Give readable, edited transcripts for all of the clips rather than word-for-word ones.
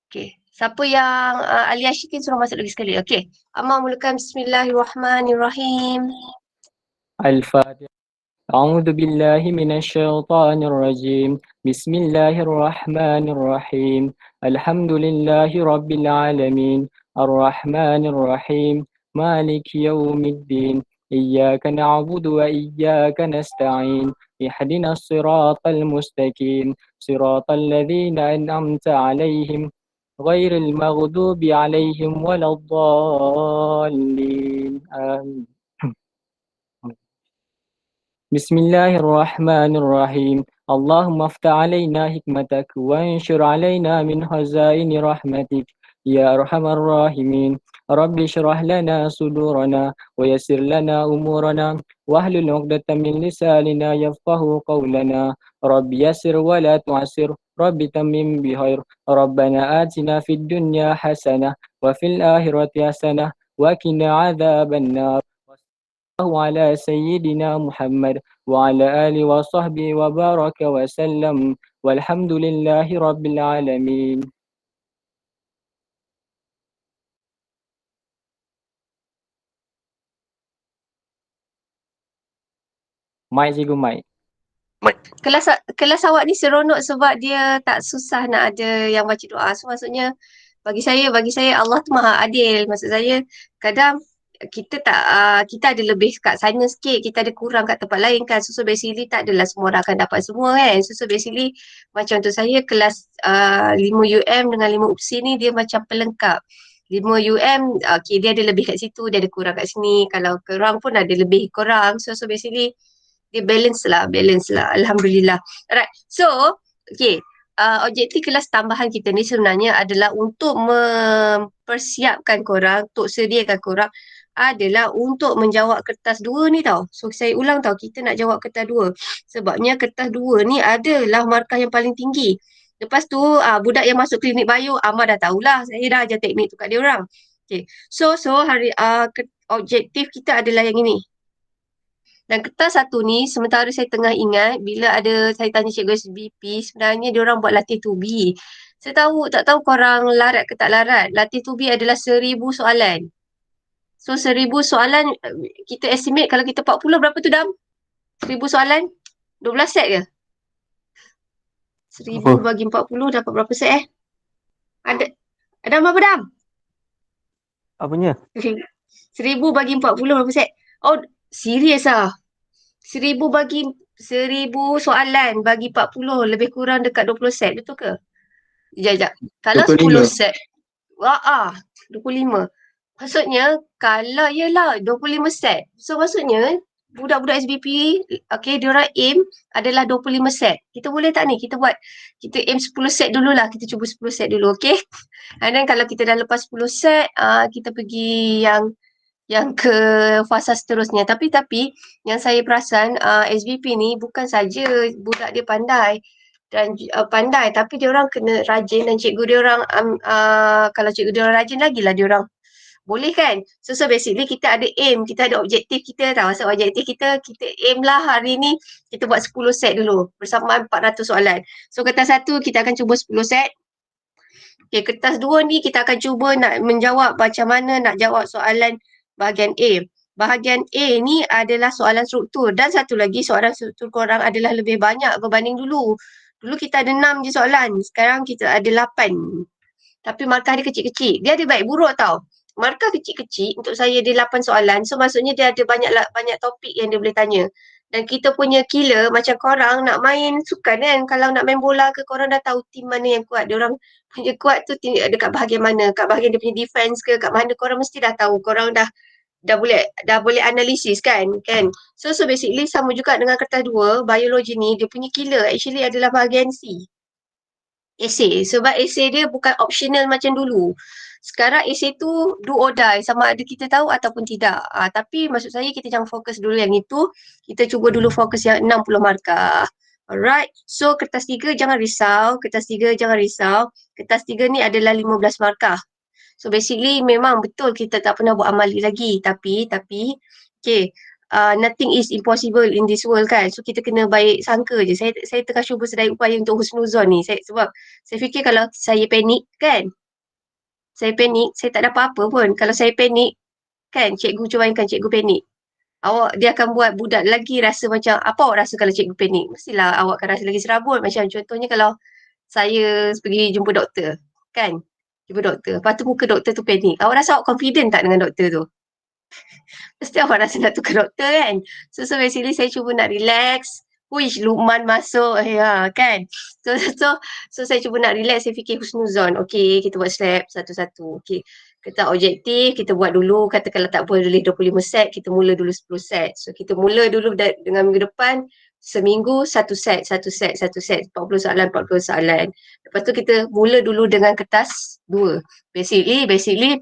Okey. Siapa yang Ali Ashikin suruh masuk lagi sekali. Okey. Amal mulakan bismillahirrahmanirrahim. الفاتحة. أعوذ بالله من الشيطان الرجيم. بسم الله الرحمن الرحيم. الحمد لله رب العالمين الرحمن الرحيم مالك يوم الدين إياك نعبد وإياك نستعين اهدنا الصراط المستقيم صراط الذين أنعمت عليهم غير المغضوب عليهم ولا الضالين آمين. بسم الله الرحمن الرحيم اللهم افتح علينا حكمتك وانشر علينا من خزائن رحمتك يا أرحم الراحمين رب اشرح لنا صدورنا ويسر لنا أمورنا واحلل عقدة من لساننا يفقه قولنا رب يسر ولا تعسر رب تمم بخير ربنا آتنا في الدنيا حسنة وفي الآخرة حسنة وقنا عذاب النار على سيدنا محمد وعلى آله وصحبه وبارك وسلم والحمد لله رب العالمين. Mai cikgu Mai. Kelas awak ni seronok sebab dia tak susah nak ada yang baca doa. So maksudnya bagi saya Allah tu Maha Adil. Maksud saya kadang kita ada lebih kat sana sikit, kita ada kurang kat tempat lain kan. So basically tak adalah semua orang akan dapat semua kan. So basically macam untuk saya kelas 5 UM dengan 5 UPSI ni dia macam pelengkap. 5 UM okay, dia ada lebih kat situ, dia ada kurang kat sini. Kalau korang pun ada lebih korang. So basically dia balance lah. Alhamdulillah. Alright. So, okay. Objektif kelas tambahan kita ni sebenarnya adalah untuk mempersiapkan korang, untuk sediakan korang adalah untuk menjawab kertas 2 ni tau. So, saya ulang tau, kita nak jawab kertas 2. Sebabnya kertas 2 ni adalah markah yang paling tinggi. Lepas tu, budak yang masuk klinik bio, Amar dah tahulah. Saya dah ajar teknik tu kat dia orang. Okay. So hari objektif kita adalah yang ini. Dan kertas satu ni, sementara saya tengah ingat, bila ada saya tanya cikgu SBP, sebenarnya dia orang buat latih 2B. Saya tak tahu korang larat ke tak larat. Latih 2B adalah 1,000 soalan. So 1,000 soalan, kita estimate kalau kita 40 berapa tu Dam? 1,000 soalan? 12 set ke? 1,000 bagi 40 dapat berapa set Ada berapa Dam? Apanya? 1,000 bagi 40 berapa set? Oh, serius ah? 1,000 soalan bagi 40 lebih kurang dekat 20 set, betul ke? Sekejap. Kalau 10 set, 25. Maksudnya, kalau yelah 25 set. So maksudnya, budak-budak SBP, okay, diorang aim adalah 25 set. Kita boleh tak ni? Kita aim 10 set dululah. Kita cuba 10 set dulu, okay? And then kalau kita dah lepas 10 set, kita pergi yang ke fasa seterusnya. Tapi yang saya perasan SVP ni bukan saja budak dia pandai dan pandai, tapi dia orang kena rajin dan cikgu dia orang kalau cikgu dia orang rajin lagi lah dia orang boleh kan. So basically kita ada aim, kita ada objektif kita tahu. So objektif kita aim lah hari ni kita buat 10 set dulu bersamaan 400 soalan. So kertas 1 kita akan cuba 10 set. Okay, kertas 2 ni kita akan cuba nak menjawab macam mana nak jawab soalan bahagian A. Bahagian A ni adalah soalan struktur dan satu lagi soalan struktur korang adalah lebih banyak berbanding dulu. Dulu kita ada 6 je soalan, sekarang kita ada 8. Tapi markah dia kecil-kecil. Dia ada baik buruk tau. Markah kecil-kecil untuk saya dia 8 soalan. So maksudnya dia ada banyak topik yang dia boleh tanya. Dan kita punya killer macam korang nak main sukan kan. Kalau nak main bola ke korang dah tahu tim mana yang kuat. Diorang punya kuat tu dekat bahagian mana. Kat bahagian dia punya defense ke kat mana korang mesti dah tahu. Korang dah boleh analisis kan. So basically sama juga dengan kertas 2, biologi ni dia punya killer actually adalah bahagian C. Essay. Sebab essay dia bukan optional macam dulu. Sekarang essay tu do or die, sama ada kita tahu ataupun tidak. Tapi maksud saya kita jangan fokus dulu yang itu. Kita cuba dulu fokus yang 60 markah. Alright. So kertas 3 jangan risau. Kertas 3 ni adalah 15 markah. So basically memang betul kita tak pernah buat amali lagi. Tapi okay, nothing is impossible in this world kan. So kita kena baik sangka je. Saya tengah cuba sedaya upaya untuk husnuzon ni. Sebab saya fikir kalau saya panik kan, saya panik, saya tak dapat apa pun. Kalau saya panik, kan cikgu cuba bayangkan cikgu panik. Dia akan buat budak lagi rasa macam, apa awak rasa kalau cikgu panik? Mestilah awak akan rasa lagi serabut. Macam contohnya kalau saya pergi jumpa doktor, kan? Jumpa doktor. Lepas tu muka doktor tu panik. Awak rasa awak confident tak dengan doktor tu? Mesti awak rasa nak tukar doktor kan. So basically saya cuba nak relax. Wish Luqman masuk ya kan. So saya cuba nak relax, saya fikir husnuzon. Okay, kita buat step satu-satu. Okay, kita objektif, kita buat dulu. Kata kalau tak boleh 25 set, kita mula dulu 10 set. So kita mula dulu dengan minggu depan, seminggu satu set, satu set, satu set. 40 soalan, 40 soalan. Lepas tu kita mula dulu dengan kertas 2. Basically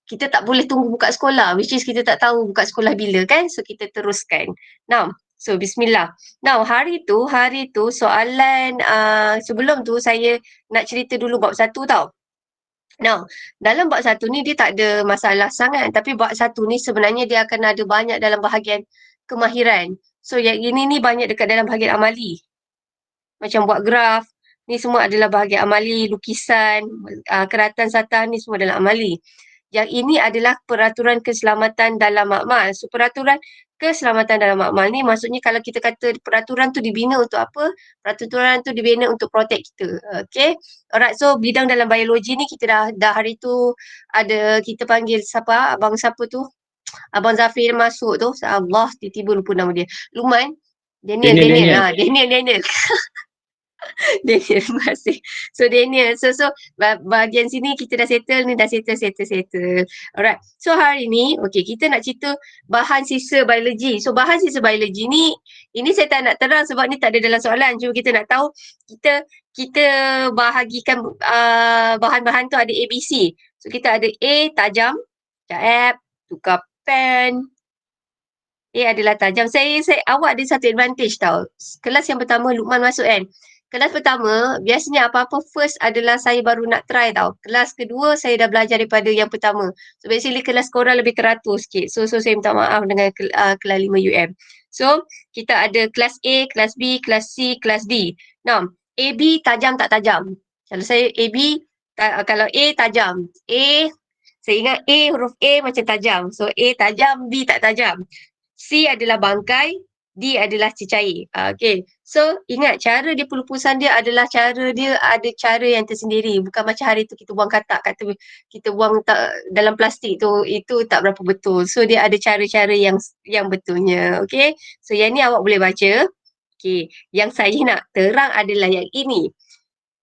kita tak boleh tunggu buka sekolah, which is kita tak tahu buka sekolah bila kan, so kita teruskan. Now, so bismillah. Now, hari tu soalan sebelum tu saya nak cerita dulu bab 1 tau. Now, dalam bab 1 ni dia tak ada masalah sangat, tapi bab 1 ni sebenarnya dia akan ada banyak dalam bahagian kemahiran. So yang ini ni banyak dekat dalam bahagian amali. Macam buat graf, ni semua adalah bahagian amali, lukisan, keratan satan ni semua adalah amali. Yang ini adalah peraturan keselamatan dalam makmal. So, peraturan keselamatan dalam makmal ni maksudnya kalau kita kata peraturan tu dibina untuk apa? Peraturan tu dibina untuk protect kita. Okay. Alright, so bidang dalam biologi ni kita dah hari tu ada, kita panggil siapa? Abang siapa tu? Abang Zafir masuk tu. Allah, tiba-tiba lupa nama dia. Luqman. Daniel. Daniel. Daniel. Daniel, terima kasih. So Daniel, so bahagian sini kita dah settle ni, dah settle. Alright. So hari ni, okay, kita nak cerita bahan sisa biologi. So bahan sisa biologi ni, ini saya tak nak terang sebab ni tak ada dalam soalan. Cuma kita nak tahu, kita bahagikan bahan-bahan tu ada A, B, C. So kita ada A, tajam. Sekejap, tukar pen. A adalah tajam. Awak ada satu advantage tau. Kelas yang pertama Luqman masuk kan. Kelas pertama, biasanya apa-apa first adalah saya baru nak try tau. Kelas kedua, saya dah belajar daripada yang pertama. So, basically kelas korang lebih teratur sikit. So saya minta maaf dengan kelas 5 UM. So, kita ada kelas A, kelas B, kelas C, kelas D. Now, A, B tajam tak tajam? Kalau saya A, B, kalau A tajam. Saya ingat A, huruf A macam tajam. So, A tajam, B tak tajam. C adalah bangkai, D adalah cecair. Okay. So, ingat cara dia pelupusan dia adalah dia ada cara yang tersendiri. Bukan macam hari tu kita buang katak, kita buang dalam plastik tu, itu tak berapa betul. So, dia ada cara-cara yang betulnya. Okay. So, yang ni awak boleh baca. Okay. Yang saya nak terang adalah yang ini.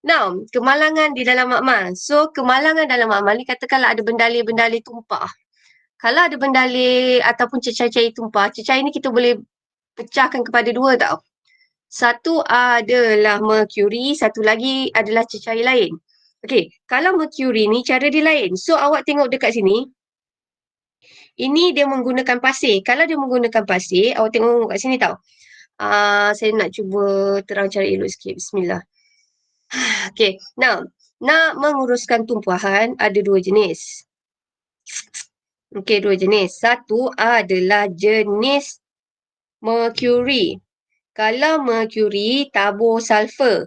Now, kemalangan di dalam makmal. So, kemalangan dalam makmal ni katakanlah ada bendalih-bendalih tumpah. Kalau ada bendalih ataupun cecair-cecair tumpah, cecair ni kita boleh pecahkan kepada 2 tau. Satu adalah merkuri, satu lagi adalah cecair lain. Okey, kalau merkuri ni cara dia lain. So awak tengok dekat sini. Ini dia menggunakan pasir. Kalau dia menggunakan pasir, awak tengok kat sini tau. Saya nak cuba terang cara elok sikit. Bismillah. Okey, now nak menguruskan tumpahan ada 2 jenis. Okey, 2 jenis. Satu adalah jenis merkuri. Kalau merkuri, tabur sulfur.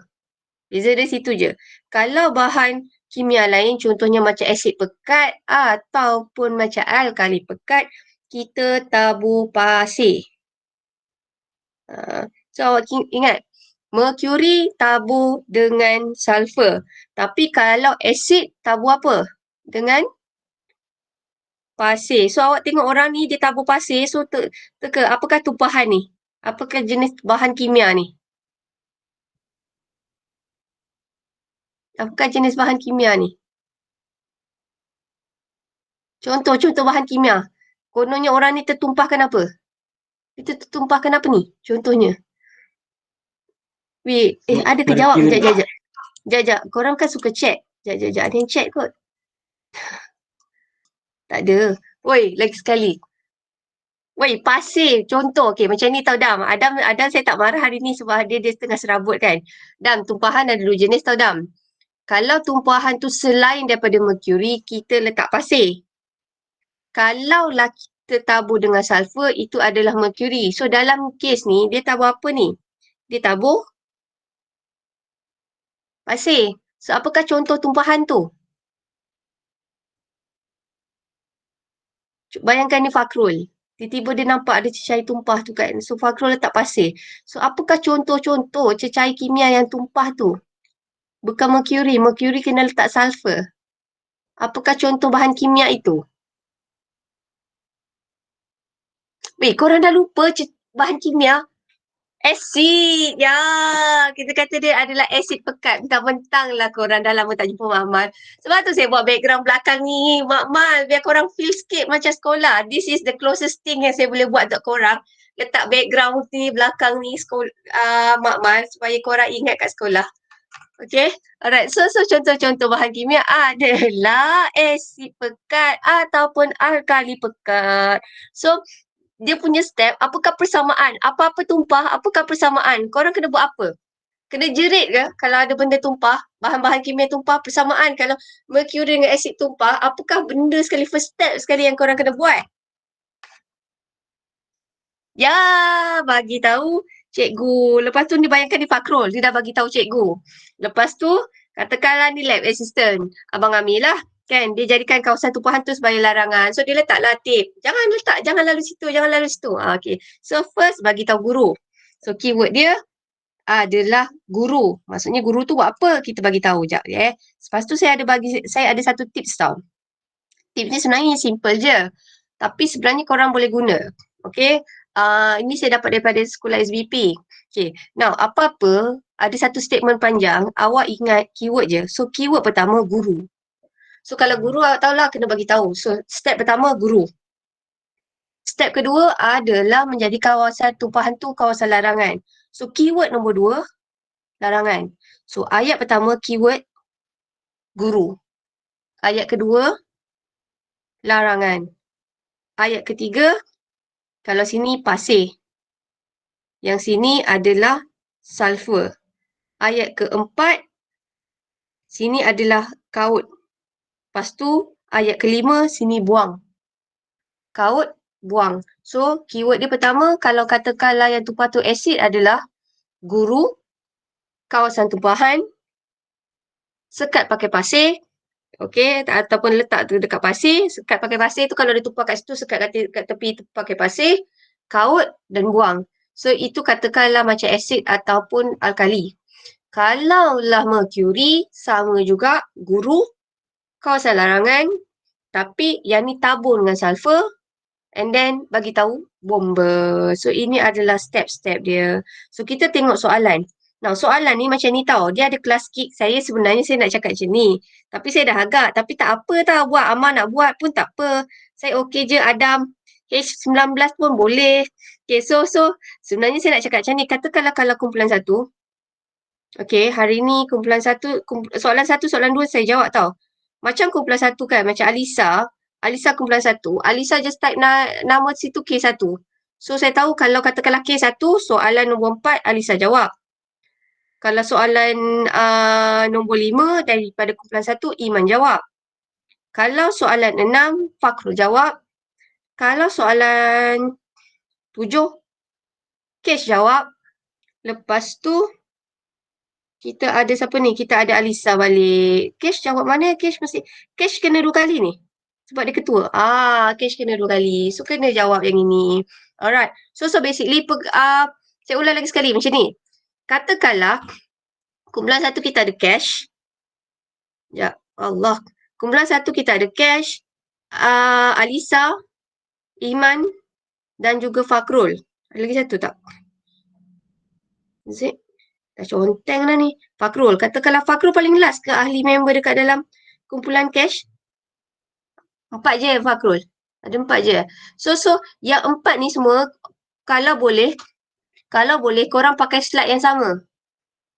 Beza dari situ je. Kalau bahan kimia lain, contohnya macam asid pekat ataupun macam alkali pekat, kita tabur pasir. So, awak ingat, merkuri tabur dengan sulfur. Tapi kalau asid, tabur apa? Dengan pasir. So, awak tengok orang ni dia tabur pasir. So, teka, apakah tumpahan ni? Apakah jenis bahan kimia ni? Apakah jenis bahan kimia ni? Contoh bahan kimia. Kononnya orang ni tertumpahkan apa? Dia tertumpahkan apa ni? Contohnya. Wait, ada ke jawab? Sekejap. Korang kan suka chat. Sekejap. Ada yang chat kot. Tak ada. Woi, lagi sekali. Woi, pasir. Contoh. Okay, macam ni tau Dam. Adam saya tak marah hari ni sebab dia tengah serabut kan. Dam, tumpahan ada 2 jenis tau Dam. Kalau tumpahan tu selain daripada merkuri, kita letak pasir. Kalaulah kita tabur dengan sulfur, itu adalah merkuri. So, dalam kes ni, dia tabur apa ni? Dia tabur pasir. So, apakah contoh tumpahan tu? Bayangkan ni Fakrul. Tiba-tiba dia nampak ada cecair tumpah tu kan. So Fakrul letak pasir. So apakah contoh-contoh cecair kimia yang tumpah tu? Bukan merkuri. Merkuri kena letak sulfur. Apakah contoh bahan kimia itu? Weh, korang dah lupa bahan kimia? Asid. Ya, kita kata dia adalah asid pekat. Mentang-mentang lah korang dah lama tak jumpa Mak Mal. Sebab tu saya buat background belakang ni, Mak Mal. Biar korang feel sikit macam sekolah. This is the closest thing yang saya boleh buat untuk korang. Letak background ni, belakang ni, Mak Mal. Supaya korang ingat kat sekolah. Okay. Alright. So contoh-contoh bahan kimia adalah asid pekat ataupun alkali pekat. So, dia punya step, apakah persamaan? Apa-apa tumpah, apakah persamaan? Korang kena buat apa? Kena jerit ke kalau ada benda tumpah, bahan-bahan kimia tumpah, persamaan kalau merkuri dengan asid tumpah, apakah benda sekali, first step sekali yang korang kena buat? Ya, bagi tahu cikgu. Lepas tu dia bayangkan di Fakrul, dia dah bagi tahu cikgu. Lepas tu, katakanlah ni lab assistant, Abang Amir lah. Kan, dia jadikan kawasan tumpahan tu sebagai larangan. So, dia letaklah tip. Jangan lalu situ, jangan lalu situ. Okay. So, first bagi tahu guru. So, keyword dia adalah guru. Maksudnya guru tu buat apa? Kita bagi tahu jap ya. Lepas tu saya ada satu tips tau. Tips ni sebenarnya simple je. Tapi sebenarnya korang boleh guna. Okay. Ini saya dapat daripada sekolah SBP. Okay. Now, apa-apa, ada satu statement panjang, awak ingat keyword je. So, keyword pertama, guru. So, kalau guru awak tahulah, kena bagi tahu. So, step pertama, guru. Step kedua adalah menjadi kawasan tumpahan tu kawasan larangan. So, keyword nombor 2, larangan. So, ayat pertama, keyword guru. Ayat kedua, larangan. Ayat ketiga, kalau sini pasir. Yang sini adalah sulfur. Ayat keempat, sini adalah kaut. Lepas tu, ayat kelima, sini buang. Kaut, buang. So, keyword dia pertama, kalau katakanlah yang tumpah tu asid adalah guru, kawasan tumpahan, sekat pakai pasir, okey, ataupun letak tu dekat pasir, sekat pakai pasir tu kalau dia tumpah kat situ, sekat kat tepi pakai pasir, kaut dan buang. So, itu katakanlah macam asid ataupun alkali. Kalaulah merkuri, sama juga guru, kawasan larangan, tapi yang ni tabur dengan sulfur, and then bagi tahu bomba. So, ini adalah step-step dia. So, kita tengok soalan. Nah, soalan ni macam ni tau. Dia ada kelas kick. Sebenarnya saya nak cakap macam ni. Tapi saya dah agak. Tapi tak apa tau buat. Amal nak buat pun tak apa. Saya okey je Adam. H19 pun boleh. Okay, so sebenarnya saya nak cakap macam ni. Katakanlah kalau kumpulan 1. Okay, hari ni kumpulan 1, soalan 1, soalan 2 saya jawab tau. Macam kumpulan 1 kan, macam Alisa kumpulan 1. Alisa just type nama situ K1. So, saya tahu kalau katakanlah K1, soalan nombor 4, Alisa jawab. Kalau soalan nombor 5 daripada kumpulan 1, Iman jawab. Kalau soalan 6, Fakrul jawab. Kalau soalan 7, Kesh jawab. Lepas tu, kita ada siapa ni? Kita ada Alisa balik. Kesh jawab mana? Kesh kena 2 kali ni. Sebab dia ketua. Kesh kena 2 kali. So, kena jawab yang ini. Alright. So basically, saya ulang lagi sekali macam ni. Katakanlah, kumpulan 1 kita ada Kesh. Ya Allah. Kumpulan 1 kita ada Kesh, Alisa, Iman dan juga Fakrul. Ada lagi satu tak? Zip. Dah conteng dah ni. Fakrul. Katakanlah Fakrul paling last ke ahli member dekat dalam kumpulan Kesh? 4 je Fakrul. Ada 4 je. So yang 4 ni semua kalau boleh korang pakai slide yang sama.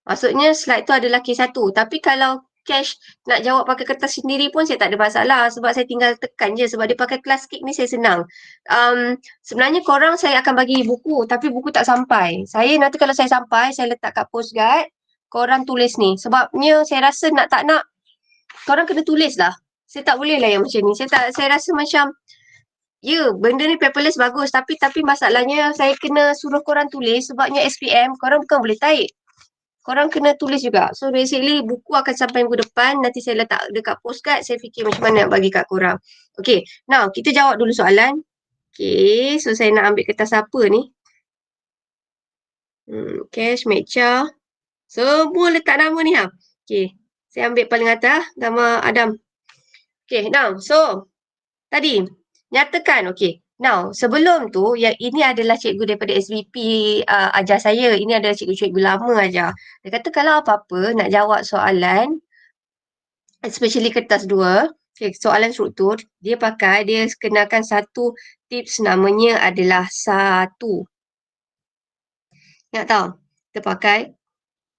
Maksudnya slide tu adalah K1. Tapi kalau Cash nak jawab pakai kertas sendiri pun saya tak ada masalah sebab saya tinggal tekan je sebab dia pakai kelas kick ni saya senang. Sebenarnya korang saya akan bagi buku tapi buku tak sampai. Saya nanti kalau saya sampai saya letak kat postcard korang tulis ni. Sebabnya saya rasa nak tak nak korang kena tulis lah. Saya tak boleh lah yang macam ni. Saya rasa macam benda ni paperless bagus tapi masalahnya saya kena suruh korang tulis sebabnya SPM korang bukan boleh type. korang kena tulis juga. So basically buku akan sampai minggu depan. Nanti saya letak dekat postcard. Saya fikir macam mana nak bagi kat korang. Okay, now kita jawab dulu soalan. Okay, so saya nak ambil kertas apa ni? Cash, Mecha. Semua letak nama ni ha. Okay, saya ambil paling atas gambar Adam. Okay, now so tadi nyatakan, okay. Now, sebelum tu, yang ini adalah cikgu daripada SVP ajar saya. Ini adalah cikgu-cikgu lama ajar. Dia kata kalau apa-apa nak jawab soalan, especially kertas 2, okay, soalan struktur, dia kenakan satu tips namanya adalah satu. Ingat tahu? Kita pakai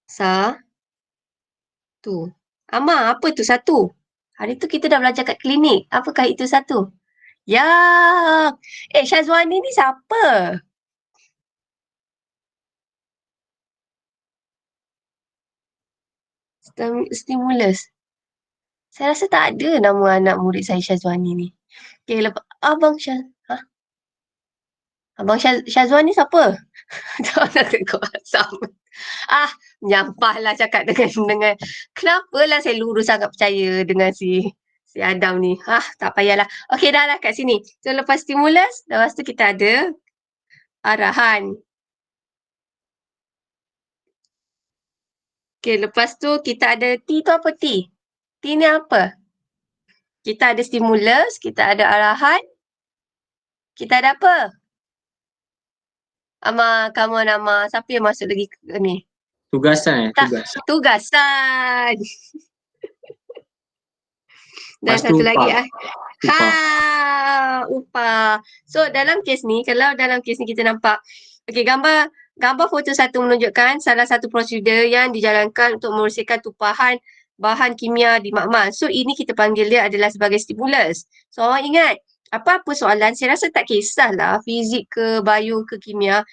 satu. Ama, apa tu satu? Hari tu kita dah belajar kat klinik. Apakah itu satu? Ya. Syazwani ni siapa? Stimulus. Saya rasa tak ada nama anak murid saya Syazwani ni. Okay, lepas Abang Abang Syazwani siapa? Tak nak tengok sama. Menyampahlah cakap dengan kenapalah saya lurus sangat percaya dengan si Adam ni. Tak payahlah. Okey, dah lah kat sini. So, lepas stimulus, lepas tu kita ada arahan. Okey, lepas tu kita ada T tu apa T? T ni apa? Kita ada stimulus, kita ada arahan. Kita ada apa? Kamu nama siapa yang masuk lagi ke ni? Tugasan Tugasan. Dan Lepas satu tu lagi upah. upah. So dalam kes ni, kalau dalam kes ni kita nampak, okey, gambar foto 1 menunjukkan salah satu prosedur yang dijalankan untuk membersihkan tumpahan bahan kimia di makmal. So ini kita panggil dia adalah sebagai stimulus. So orang ingat, apa-apa soalan, saya rasa tak kisahlah fizik ke, bio ke, kimia.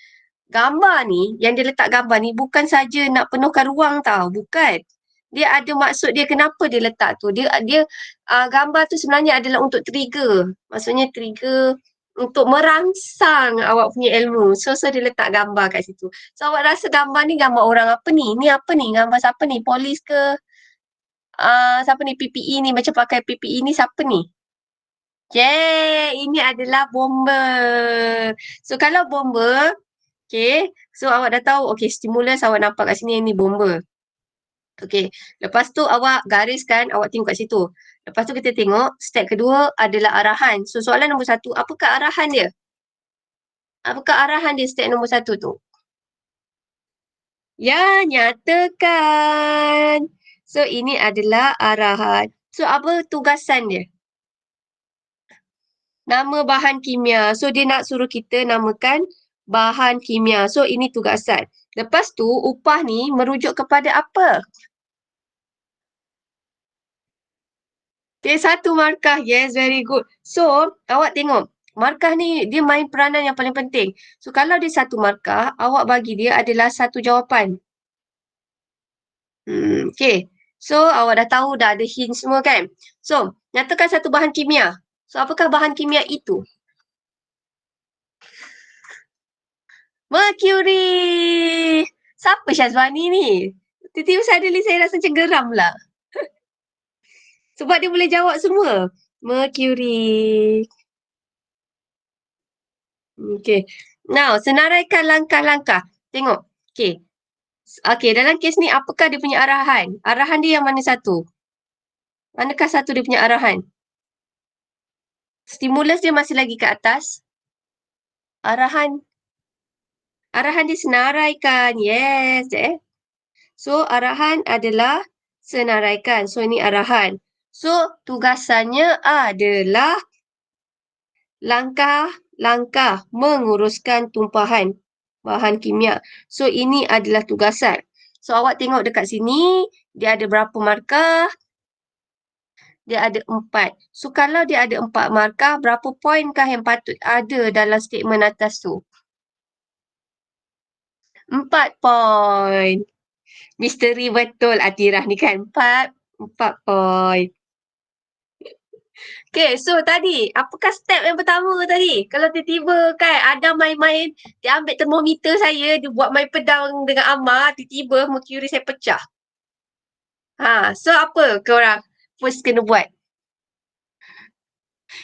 Gambar ni, yang dia letak gambar ni bukan saja nak penuhkan ruang tau, bukan. Dia ada maksud dia kenapa dia letak tu. Dia gambar tu sebenarnya adalah untuk trigger. Maksudnya trigger untuk merangsang awak punya ilmu. So dia letak gambar kat situ. So awak rasa gambar ni gambar orang apa ni? Ni apa ni? Gambar siapa ni? Polis ke? Siapa ni? PPE ni. Macam pakai PPE ni siapa ni? Ini adalah bomber. So kalau bomber, okay, so awak dah tahu, okay, stimulus awak nampak kat sini, ini bomber. Okay, lepas tu awak gariskan, awak tengok kat situ. Lepas tu kita tengok, step kedua adalah arahan. So soalan nombor 1, apakah arahan dia? Apakah arahan dia step nombor 1 tu? Ya, nyatakan. So ini adalah arahan. So apa tugasan dia? Nama bahan kimia. So dia nak suruh kita namakan bahan kimia. So ini tugasan. Lepas tu upah ni merujuk kepada apa? Okay, 1 markah. Yes, very good. So, awak tengok. Markah ni, dia main peranan yang paling penting. So, kalau dia 1 markah, awak bagi dia adalah 1 jawapan. Okay. So, awak dah tahu, dah ada hint semua kan? So, nyatakan 1 bahan kimia. So, apakah bahan kimia itu? Mercury! Siapa Syazwani ni? Tiba-tiba suddenly saya rasa macam geram lah. Sebab dia boleh jawab semua. Mercury. Okay. Now, senaraikan langkah-langkah. Tengok. Okay. Okay, dalam kes ni apakah dia punya arahan? Arahan dia yang mana satu? Manakah satu dia punya arahan? Stimulus dia masih lagi ke atas. Arahan dia senaraikan. Yes. So, arahan adalah senaraikan. So, ini arahan. So, tugasannya adalah langkah-langkah menguruskan tumpahan bahan kimia. So, ini adalah tugasan. So, awak tengok dekat sini, dia ada berapa markah? Dia ada 4. So, kalau dia ada 4 markah, berapa poinkah yang patut ada dalam statement atas tu? 4 poin. Misteri betul Atirah ni kan? 4 poin. Okay, so tadi, apakah step yang pertama tadi? Kalau tiba-tiba kan Adam main-main, dia ambil termometer saya, dia buat main pedang dengan Amar, tiba-tiba mercury saya pecah. So apa korang first kena buat?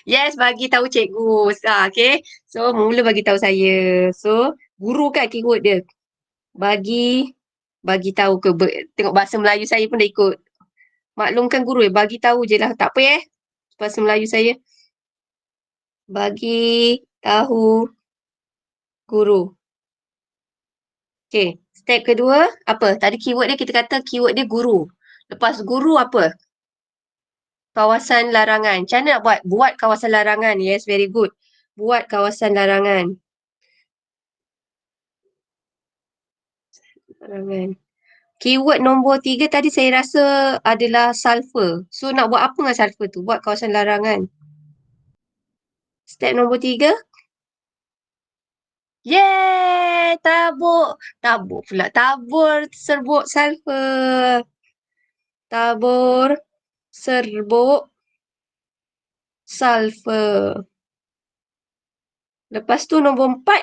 Yes, bagi tahu cikgu. Okay. So, mula bagi tahu saya. So, guru kan keyword dia. Bagi tahu ke, tengok bahasa Melayu saya pun dah ikut. Maklumkan guru bagi tahu je lah. Tak apa bahasa Melayu saya. Bagi tahu guru. Okay, step kedua, apa? Tadi keyword dia, kita kata keyword dia guru. Lepas guru apa? Kawasan larangan. Macam mana nak buat? Buat kawasan larangan. Yes, very good. Buat kawasan larangan. Larangan. Keyword nombor 3 tadi saya rasa adalah sulfur. So, nak buat apa dengan sulfur tu? Buat kawasan larangan. Step nombor 3. Yeay! Tabur pula. Tabur serbuk sulfur. Tabur serbuk sulfur. Lepas tu nombor 4.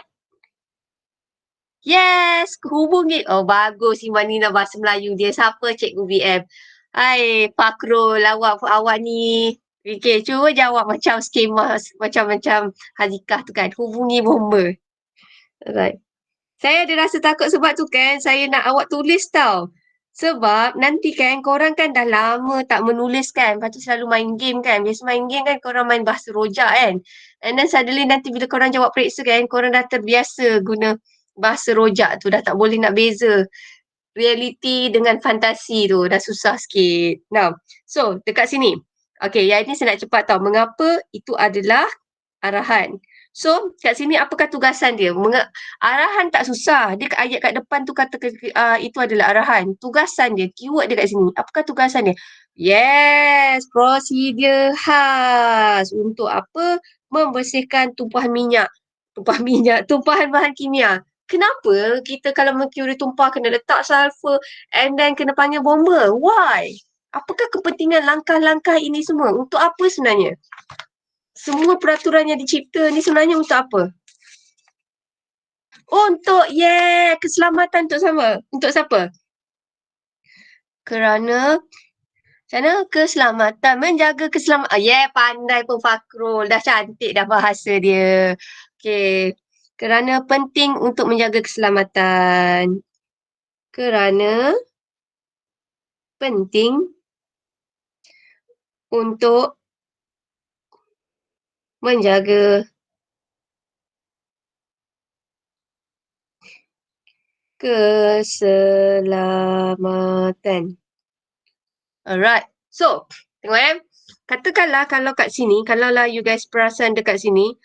Yes! Hubungi. Oh, bagus Iman Nina bahasa Melayu dia. Siapa Cikgu BM? Hai, Fakrul. Awak ni. Okay, cuba jawab macam skema. Macam Hazikah tu kan. Hubungi bomba. Alright. Saya ada rasa takut sebab tu kan. Saya nak awak tulis tau. Sebab nanti kan korang kan dah lama tak menulis kan. Lepas tu selalu main game kan. Biasa main game kan korang main bahasa rojak kan. And then suddenly nanti bila korang jawab periksa kan. Korang dah terbiasa guna bahasa rojak tu. Dah tak boleh nak beza reality dengan fantasi tu. Dah susah sikit. Now, so dekat sini. Okay, yang ini saya nak cepat tahu. Mengapa itu adalah arahan. So, kat sini apakah tugasan dia? Arahan tak susah. Dia ayat kat depan tu kata itu adalah arahan. Tugasan dia, keyword dia kat sini. Apakah tugasan dia? Yes, prosedur khas. Untuk apa? Membersihkan tumpahan minyak. Tumpahan bahan kimia. Kenapa kita kalau mercury tumpah kena letak sulfur and then kena panggil bomba? Why? Apakah kepentingan langkah-langkah ini semua? Untuk apa sebenarnya? Semua peraturan yang dicipta ni sebenarnya untuk apa? Untuk, keselamatan untuk siapa? Untuk siapa? Kerana keselamatan, menjaga keselamatan. Pandai pun Fakrul. Dah cantik dah bahasa dia. Okay. Kerana penting untuk menjaga keselamatan. Kerana penting untuk menjaga keselamatan. Alright. So, tengok katakanlah kalau kat sini, kalaulah you guys perasan dekat sini,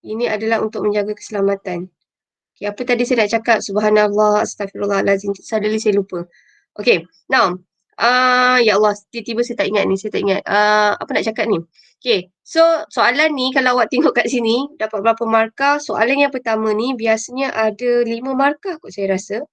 ini adalah untuk menjaga keselamatan. Okay, apa tadi saya nak cakap? Subhanallah, astagfirullahalazim. Suddenly saya lupa. Okay, now, ya Allah, tiba-tiba saya tak ingat ni, saya tak ingat. Apa nak cakap ni? Okay, so soalan ni kalau awak tengok kat sini, dapat berapa markah? Soalan yang pertama ni biasanya ada 5 markah kot saya rasa.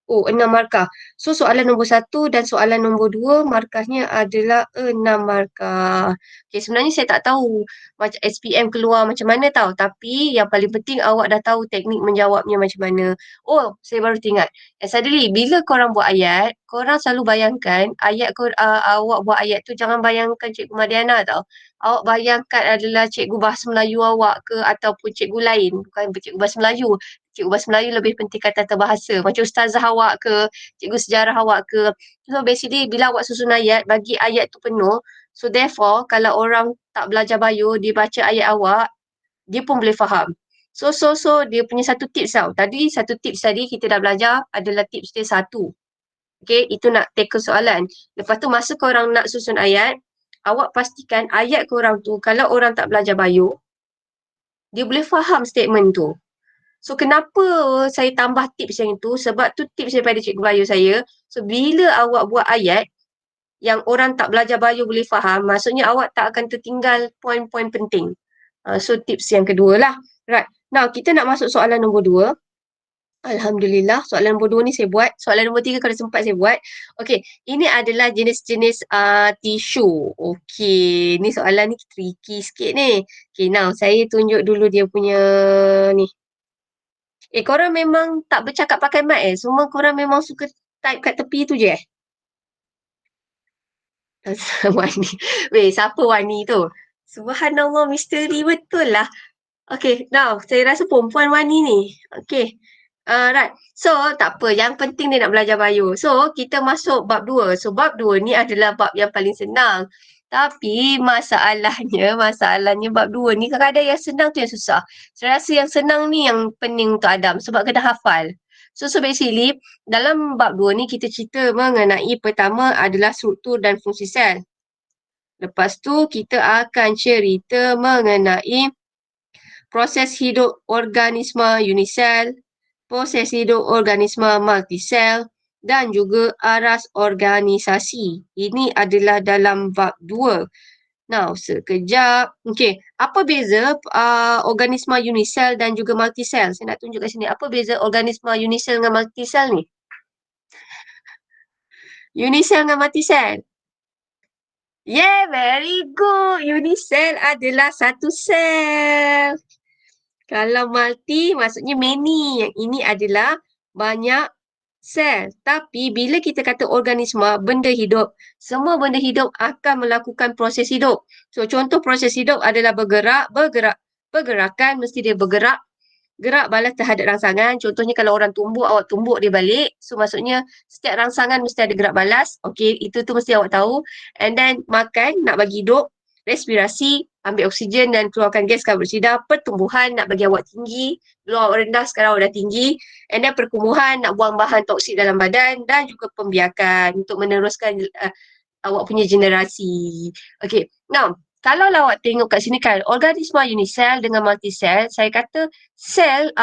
Oh, 6 markah. So, soalan nombor 1 dan soalan nombor 2 markahnya adalah 6 markah. Okay, sebenarnya saya tak tahu macam SPM keluar macam mana tahu. Tapi yang paling penting awak dah tahu teknik menjawabnya macam mana. Oh, saya baru teringat. And suddenly, bila korang buat ayat, korang selalu bayangkan awak buat ayat tu jangan bayangkan Cikgu Madiana tau. Awak bayangkan adalah cikgu bahasa Melayu awak ke ataupun cikgu lain. Bukan cikgu bahasa Melayu. Cikgu bahasa Melayu lebih penting tata bahasa. Macam ustazah awak ke, cikgu sejarah awak ke. So basically bila awak susun ayat, bagi ayat tu penuh. So therefore, kalau orang tak belajar bio, dia baca ayat awak, dia pun boleh faham. So dia punya satu tips tau. Satu tips tadi kita dah belajar adalah tips dia 1. Okay, itu nak tackle soalan. Lepas tu masa korang nak susun ayat, awak pastikan ayat korang tu, kalau orang tak belajar bio, dia boleh faham statement tu. So, kenapa saya tambah tips yang itu? Sebab tu tips daripada cikgu bio saya. So, bila awak buat ayat yang orang tak belajar bio boleh faham, maksudnya awak tak akan tertinggal poin-poin penting. So, tips yang kedua lah. Right. Now, kita nak masuk soalan nombor 2. Alhamdulillah, soalan nombor 2 ni saya buat. Soalan nombor 3 kalau sempat saya buat. Okey, ini adalah jenis-jenis tisu. Okey, ni soalan ni tricky sikit ni. Okey, now saya tunjuk dulu dia punya ni. Korang memang tak bercakap pakai mic Semua korang memang suka type kat tepi tu je Wani. Weh, siapa Wani tu? Subhanallah, misteri betul lah. Okay, now saya rasa perempuan Wani ni. Okay. Right. So, tak apa. Yang penting dia nak belajar bio. So, kita masuk bab 2. So, bab 2 ni adalah bab yang paling senang. Tapi masalahnya bab 2 ni kadang-kadang yang senang tu yang susah. Saya rasa yang senang ni yang pening untuk Adam sebab kena hafal. So basically, dalam bab 2 ni kita cerita mengenai pertama adalah struktur dan fungsi sel. Lepas tu kita akan cerita mengenai proses hidup organisma unisel, proses hidup organisma multisel dan juga aras organisasi. Ini adalah dalam bab 2. Now, sekejap. Okey, apa beza organisma unisel dan juga multisel? Saya nak tunjuk kat sini. Apa beza organisma unisel dengan multisel ni? Unisel dengan multisel. Yeah, very good. Unisel adalah satu sel. Kalau multi maksudnya many. Yang ini adalah banyak sel. Tapi bila kita kata organisma, benda hidup, semua benda hidup akan melakukan proses hidup. So contoh proses hidup adalah bergerak. Pergerakan mesti dia bergerak. Gerak balas terhadap rangsangan. Contohnya kalau orang tumbuk, awak tumbuk dia balik. So maksudnya setiap rangsangan mesti ada gerak balas. Okay, itu tu mesti awak tahu. And then makan, nak bagi hidup. Respirasi, ambil oksigen dan keluarkan gas karbon dioksida. Pertumbuhan, nak bagi awak tinggi. Dulu awak rendah, sekarang awak dah tinggi. And then perkumuhan, nak buang bahan toksik dalam badan. Dan juga pembiakan untuk meneruskan awak punya generasi. Okay, now kalau lah awak tengok kat sini kan, organisma unisel dengan multisel, saya kata sel,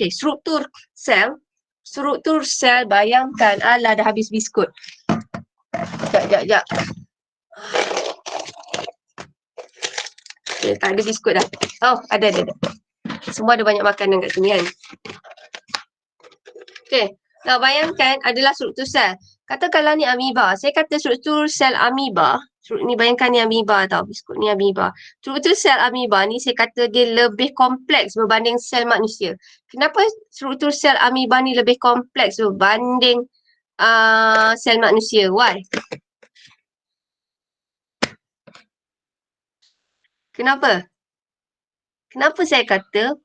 struktur sel, bayangkan, alah dah habis biskut. Sekejap. Okay, tak ada biskut dah. Oh, ada. Semua ada banyak makanan kat sini kan. Okay, now bayangkan adalah struktur sel. Katakanlah ni amoeba. Saya kata struktur sel amoeba. Ni bayangkan ni amoeba tau. Biskut ni amoeba. Struktur sel amoeba ni saya kata dia lebih kompleks berbanding sel manusia. Kenapa struktur sel amoeba ni lebih kompleks berbanding sel manusia? Why? Kenapa? Kenapa saya kata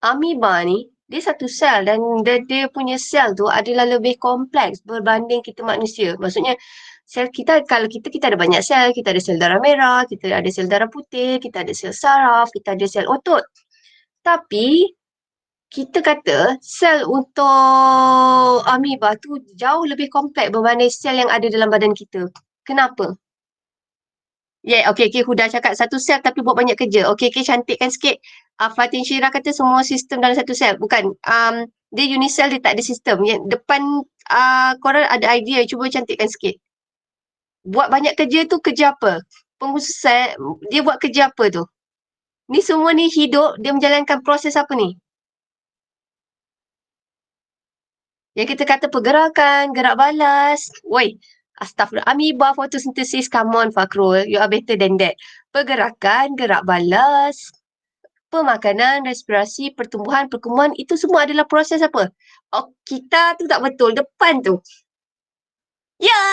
amoeba ni dia satu sel dan dia punya sel tu adalah lebih kompleks berbanding kita manusia. Maksudnya sel kita, kalau kita ada banyak sel. Kita ada sel darah merah, kita ada sel darah putih, kita ada sel saraf, kita ada sel otot. Tapi kita kata sel untuk amoeba tu jauh lebih kompleks berbanding sel yang ada dalam badan kita. Kenapa? Okay, Huda cakap satu sel tapi buat banyak kerja. Okay, cantikkan sikit. Fatin Syirah kata semua sistem dalam satu sel. Bukan. Dia unisel, dia tak ada sistem. Yang depan korang ada idea, cuba cantikkan sikit. Buat banyak kerja tu kerja apa? Pengusus sel, dia buat kerja apa tu? Ni semua ni hidup, dia menjalankan proses apa ni? Yang kita kata pergerakan, gerak balas. Woi, astagfirullah. Amoeba photosynthesis, come on Fakrul. You are better than that. Pergerakan, gerak balas, pemakanan, respirasi, pertumbuhan, perkembangan, itu semua adalah proses apa? Oh, kita tu tak betul. Depan tu. Ya,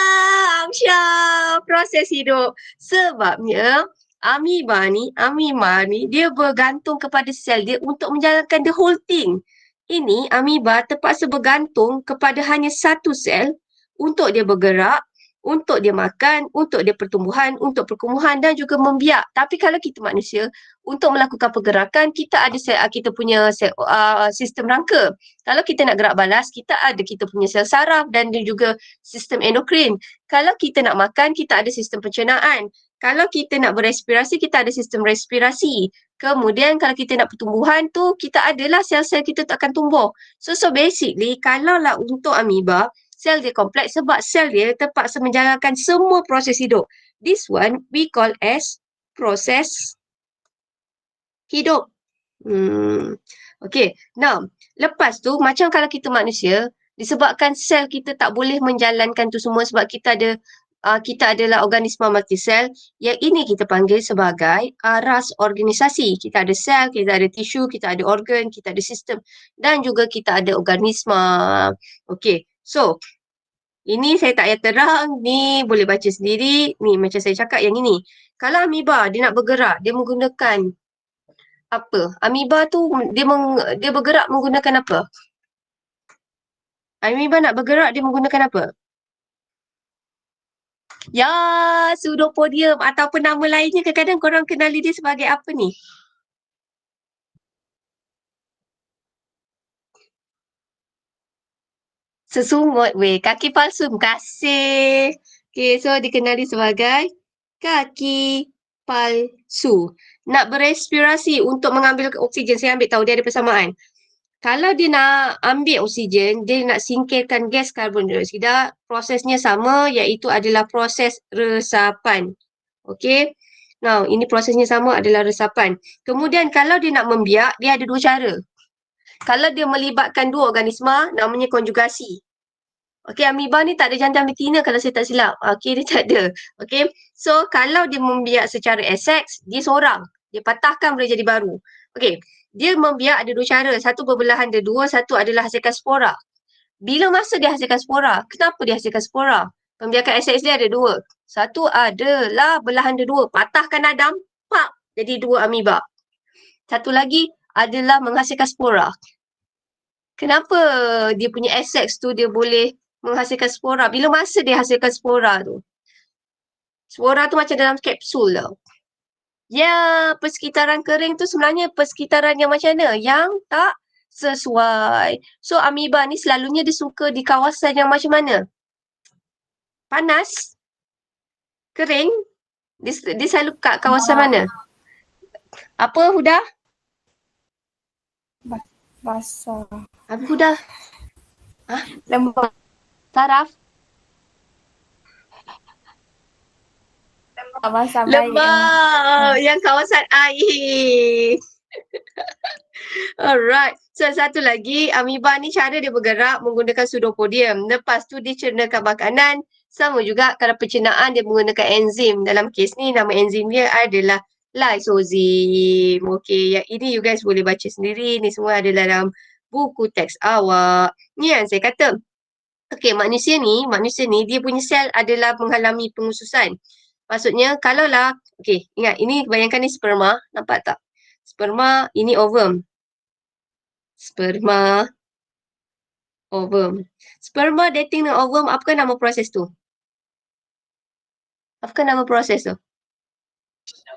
Amsyah. Proses hidup. Sebabnya, amoeba ni, dia bergantung kepada sel dia untuk menjalankan the whole thing. Ini amoeba terpaksa bergantung kepada hanya satu sel untuk dia bergerak, untuk dia makan, untuk dia pertumbuhan, untuk perkembangan dan juga membiak. Tapi kalau kita manusia, untuk melakukan pergerakan, kita ada kita punya sistem rangka. Kalau kita nak gerak balas, kita ada kita punya sel saraf dan juga sistem endokrin. Kalau kita nak makan, kita ada sistem pencernaan. Kalau kita nak berespirasi, kita ada sistem respirasi. Kemudian kalau kita nak pertumbuhan tu, kita adalah sel-sel kita tu akan tumbuh. So basically, kalaulah untuk amoeba, sel dia kompleks sebab sel dia terpaksa menjalankan semua proses hidup. This one we call as proses hidup. Okey, now lepas tu macam kalau kita manusia, disebabkan sel kita tak boleh menjalankan tu semua sebab kita adalah organisma multisel, yang ini kita panggil sebagai ras organisasi. Kita ada sel, kita ada tisu, kita ada organ, kita ada sistem dan juga kita ada organisma. Okey, so ini saya tak payah terang, ni boleh baca sendiri, ni macam saya cakap yang ini. Kalau amoeba dia nak bergerak, dia menggunakan apa? Amoeba tu dia bergerak menggunakan apa? Amoeba nak bergerak dia menggunakan apa? Ya, pseudopodium ataupun nama lainnya kadang-kadang korang kenali dia sebagai apa ni? Sesungut weh, kaki palsu. Terima kasih. Okay, so dikenali sebagai kaki palsu. Nak berespirasi untuk mengambil oksigen, saya ambil tahu dia ada persamaan. Kalau dia nak ambil oksigen, dia nak singkirkan gas karbon dioksida, prosesnya sama iaitu adalah proses resapan. Okey. Now, ini prosesnya sama adalah resapan. Kemudian kalau dia nak membiak, dia ada dua cara. Kalau dia melibatkan dua organisma, namanya konjugasi. Okey, amoeba ni tak ada jantan betina kalau saya tak silap. Okey, dia tak ada. Okey. So, kalau dia membiak secara aseks, dia seorang. Dia patahkan boleh jadi baru. Okey. Dia membiak ada dua cara. Satu berbelahan ada dua, satu adalah hasilkan spora. Bila masa dia hasilkan spora? Kenapa dia hasilkan spora? Pembiakan aseks dia ada dua. Satu adalah belahan ada dua. Patahkan Adam, pak, jadi dua amoeba. Satu lagi adalah menghasilkan spora. Kenapa dia punya aseks tu dia boleh menghasilkan spora? Bila masa dia hasilkan spora tu? Spora tu macam dalam kapsul tau. Ya, persekitaran kering tu sebenarnya persekitaran yang macam mana? Yang tak sesuai. So, amoeba ni selalunya dia suka di kawasan yang macam mana? Panas? Kering? Dia selalu kat kawasan mana? Apa, Huda? Basah. Apa, Huda? Lembab. Saraf? Basah baik. Lembab! Yang kawasan air. Alright. So, satu lagi, amoeba ni cara dia bergerak menggunakan pseudopodium. Lepas tu dia cernakan makanan. Sama juga kalau pencernaan dia menggunakan enzim. Dalam kes ni, nama enzim dia adalah lysozim. Okay, yang ini you guys boleh baca sendiri. Ni semua ada dalam buku teks awak. Ni yang saya kata. Okay, manusia ni dia punya sel adalah mengalami pengususan. Maksudnya, kalaulah, okay, ingat, ini bayangkan ni sperma. Nampak tak? Sperma, ini ovum. Sperma, ovum. Sperma dating dengan ovum, apakah nama proses tu? Apakah nama proses tu?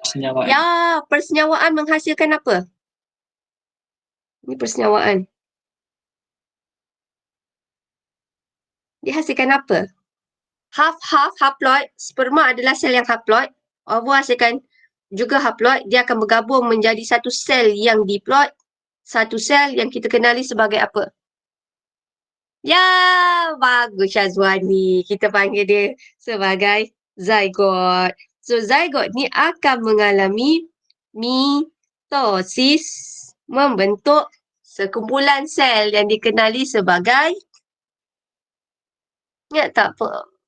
Persenyawaan. Ya, persenyawaan menghasilkan apa? Ini persenyawaan. Dihasilkan apa? Half-half, haploid. Sperma adalah sel yang haploid. Ovum hasilkan juga haploid. Dia akan bergabung menjadi satu sel yang diploid. Satu sel yang kita kenali sebagai apa? Ya, bagus Syazwani. Kita panggil dia sebagai zygote. So, zygote ni akan mengalami mitosis, membentuk sekumpulan sel yang dikenali sebagai, ingat tak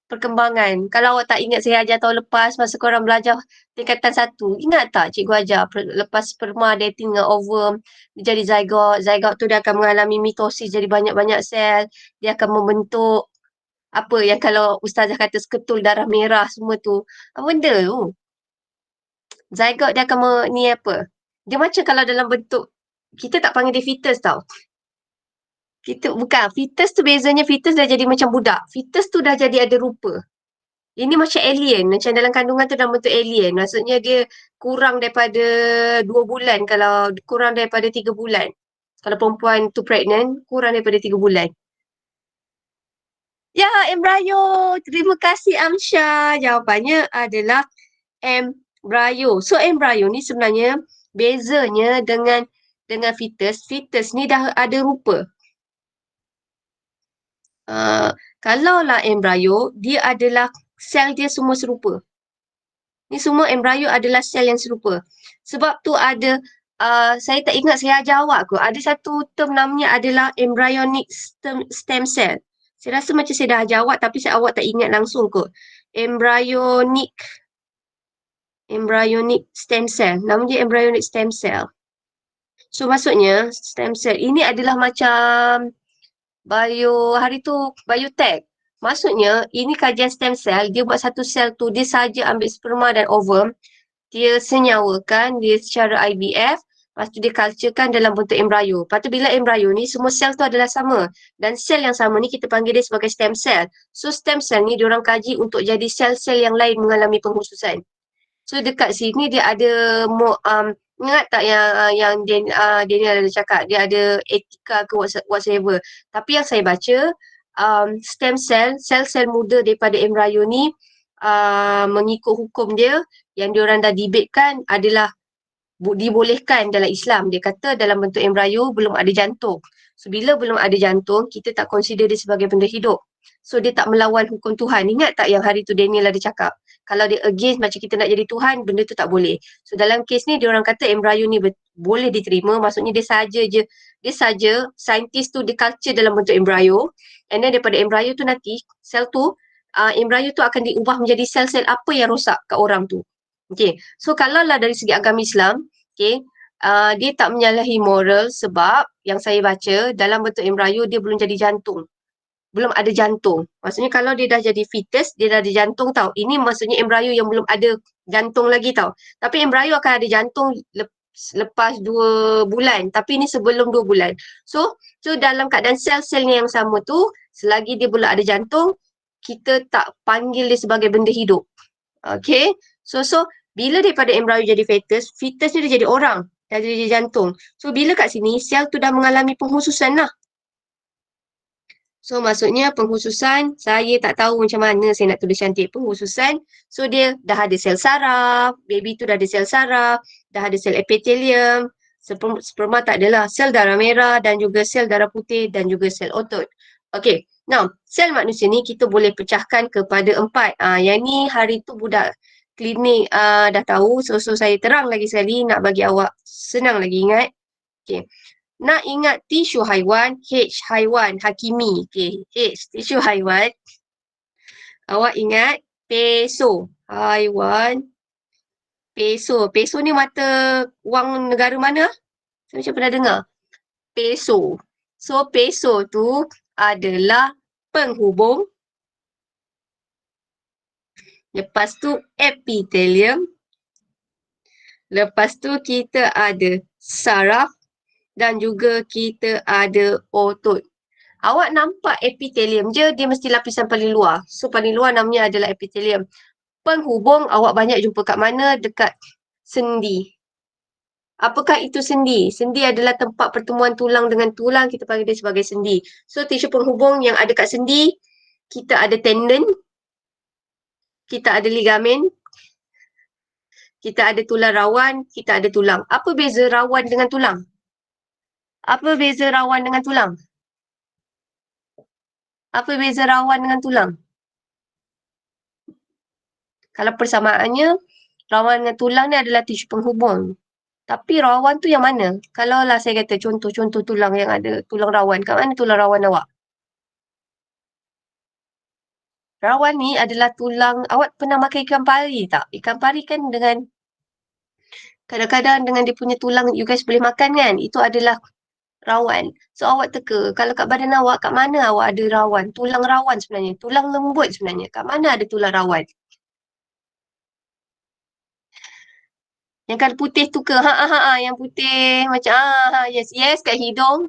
perkembangan? Kalau awak tak ingat saya ajar tahun lepas masa korang belajar tingkatan 1, ingat tak cikgu ajar lepas sperma dating dengan ovum, dia jadi zygote. Zygote tu dia akan mengalami mitosis jadi banyak-banyak sel. Dia akan membentuk apa yang kalau ustazah kata seketul darah merah semua tu. Apa benda tu? Zygote dia akan ni apa? Dia macam kalau dalam bentuk, kita tak panggil dia fetus tau. Kita bukan, fetus tu bezanya fetus dah jadi macam budak. Fetus tu dah jadi ada rupa. Ini macam alien, macam dalam kandungan tu dalam bentuk alien. Maksudnya dia kurang daripada 2 bulan, kalau kurang daripada 3 bulan. Kalau perempuan tu pregnant, kurang daripada 3 bulan. Ya, embryo. Terima kasih Amsha. Jawapannya adalah embryo. So, embryo ni sebenarnya bezanya dengan fetus. Fetus ni dah ada rupa. Kalaulah embryo, dia adalah sel dia semua serupa. Ni semua embryo adalah sel yang serupa. Sebab tu ada Saya tak ingat saya ajar awak ke. Ada satu term namanya adalah embryonic stem cell. Saya rasa macam saya dah ajar awak tapi awak tak ingat langsung ke. Embryonic stem cell. Nama dia embryonic stem cell. So maksudnya stem cell ini adalah macam hari tu biotech. Maksudnya ini kajian stem cell, dia buat satu sel tu dia saja ambil sperma dan ovum, dia senyawakan dia secara IVF, lepas tu dia culturekan dalam bentuk embryo. Lepas tu bila embryo ni semua sel tu adalah sama dan sel yang sama ni kita panggil dia sebagai stem cell. So stem cell ni diorang kaji untuk jadi sel-sel yang lain mengalami pengkhususan. So dekat sini dia ada ingat tak yang Daniel ada cakap dia ada etika ke whatsoever. Tapi yang saya baca stem cell, sel-sel muda daripada embryo ni mengikut hukum dia yang diorang dah debatekan adalah dibolehkan dalam Islam. Dia kata dalam bentuk embryo belum ada jantung. So bila belum ada jantung, kita tak consider dia sebagai benda hidup. So dia tak melawan hukum Tuhan. Ingat tak yang hari tu Daniel ada cakap? Kalau dia against macam kita nak jadi Tuhan, benda tu tak boleh. So dalam kes ni, dia orang kata embryo ni boleh diterima. Maksudnya dia saja saintis tu dia culture dalam bentuk embryo. And then daripada embryo tu nanti, sel tu, embryo tu akan diubah menjadi sel-sel apa yang rosak kat orang tu. Okay, so kalau lah dari segi agama Islam, okay, dia tak menyalahi moral sebab yang saya baca dalam bentuk embryo dia belum jadi jantung. Belum ada jantung. Maksudnya kalau dia dah jadi fetus, dia dah ada jantung tau. Ini maksudnya embryo yang belum ada jantung lagi tau. Tapi embryo akan ada jantung lepas 2 bulan. Tapi ini sebelum 2 bulan. So dalam keadaan sel-selnya yang sama tu, selagi dia belum ada jantung, kita tak panggil dia sebagai benda hidup. Okay. So bila daripada embryo jadi fetus ni dia jadi orang. Dah jadi jantung. So bila kat sini, sel tu dah mengalami pengkhususan lah. So maksudnya pengkhususan, saya tak tahu macam mana saya nak tulis cantik pengkhususan. So dia dah ada sel saraf, baby tu dah ada sel saraf, dah ada sel epithelium, sperma tak adalah, sel darah merah dan juga sel darah putih dan juga sel otot. Okay, now sel manusia ni kita boleh pecahkan kepada 4. Yang ni hari tu budak klinik dah tahu, so saya terang lagi sekali nak bagi awak senang lagi ingat. Okay. Nak ingat tisu haiwan, H haiwan, hakimi. Okay, H tisu haiwan. Awak ingat peso, haiwan, peso. Peso ni mata wang negara mana? Saya macam pernah dengar. Peso. So, peso tu adalah penghubung. Lepas tu epithelium. Lepas tu kita ada saraf. Dan juga kita ada otot. Awak nampak epithelium je, dia mesti lapisan paling luar. So paling luar namanya adalah epithelium. Penghubung awak banyak jumpa kat mana? Dekat sendi. Apakah itu sendi? Sendi adalah tempat pertemuan tulang dengan tulang, kita panggil dia sebagai sendi. So tisu penghubung yang ada kat sendi, kita ada tendon, kita ada ligamen, kita ada tulang rawan, kita ada tulang. Apa beza rawan dengan tulang? Apa beza rawan dengan tulang? Apa beza rawan dengan tulang? Kalau persamaannya, rawan dengan tulang ni adalah tisu penghubung. Tapi rawan tu yang mana? Kalau lah saya kata contoh-contoh tulang yang ada, tulang rawan. Kat mana tulang rawan awak? Rawan ni adalah tulang, awak pernah makan ikan pari tak? Ikan pari kan dengan, kadang-kadang dengan dia punya tulang you guys boleh makan kan? Itu adalah rawan. So awak teka, kalau kat badan awak, kat mana awak ada rawan? Tulang rawan sebenarnya. Tulang lembut sebenarnya. Kat mana ada tulang rawan? Yang kalau putih tu ke? Yang putih macam yes kat hidung.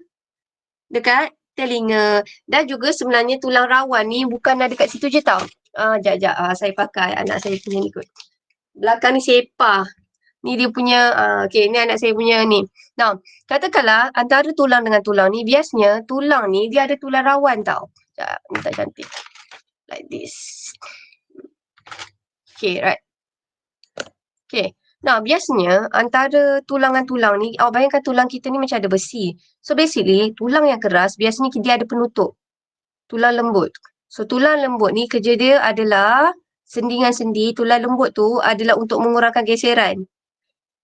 Dekat telinga. Dan juga sebenarnya tulang rawan ni bukan ada kat situ je tau. Sekejap. Saya pakai anak saya punya ni kot. Belakang ni sepah. Ni dia punya, okay, ni anak saya punya ni. Now, katakanlah antara tulang dengan tulang ni, biasanya tulang ni dia ada tulang rawan tau. Sekejap, ni tak cantik. Like this. Okay, right. Okay. Nah, biasanya antara tulang dengan tulang ni, awak bayangkan tulang kita ni macam ada besi. So basically, tulang yang keras biasanya dia ada penutup. Tulang lembut. So tulang lembut ni kerja dia adalah sendi dengan sendi, tulang lembut tu adalah untuk mengurangkan geseran.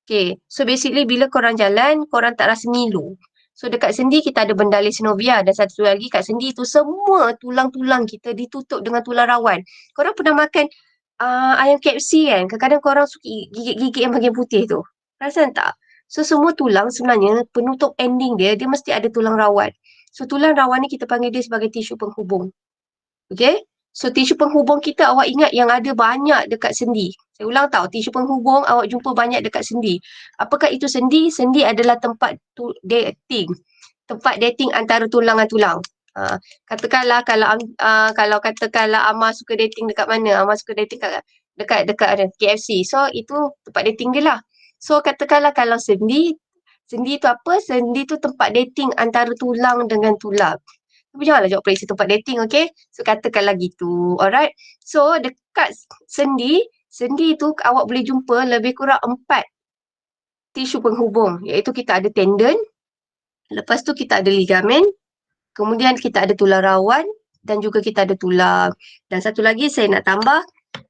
Okay, so basically bila korang jalan, korang tak rasa ngilu. So dekat sendi kita ada bendali synovial dan satu lagi kat sendi tu semua tulang-tulang kita ditutup dengan tulang rawan. Korang pernah makan ayam KFC kan? Kadang-kadang korang suka gigit-gigit yang bahagian putih tu. Perasan tak? So semua tulang sebenarnya penutup ending dia mesti ada tulang rawan. So tulang rawan ni kita panggil dia sebagai tisu penghubung. Okay? So tisu penghubung kita awak ingat yang ada banyak dekat sendi. Saya ulang tau, tisu penghubung awak jumpa banyak dekat sendi. Apakah itu sendi? Sendi adalah tempat dating. Tempat dating antara tulang dengan tulang. Katakanlah kalau katakanlah Amar suka dating dekat mana? Amar suka dating dekat ada KFC. So itu tempat dating dia lah. So katakanlah kalau sendi tu apa? Sendi tu tempat dating antara tulang dengan tulang. Tapi janganlah jawab prediksi tempat dating, okay? So, katakanlah gitu. Alright? So, dekat sendi tu awak boleh jumpa lebih kurang 4 tisu penghubung. Iaitu kita ada tendon, lepas tu kita ada ligamen, kemudian kita ada tulang rawan dan juga kita ada tulang. Dan satu lagi saya nak tambah,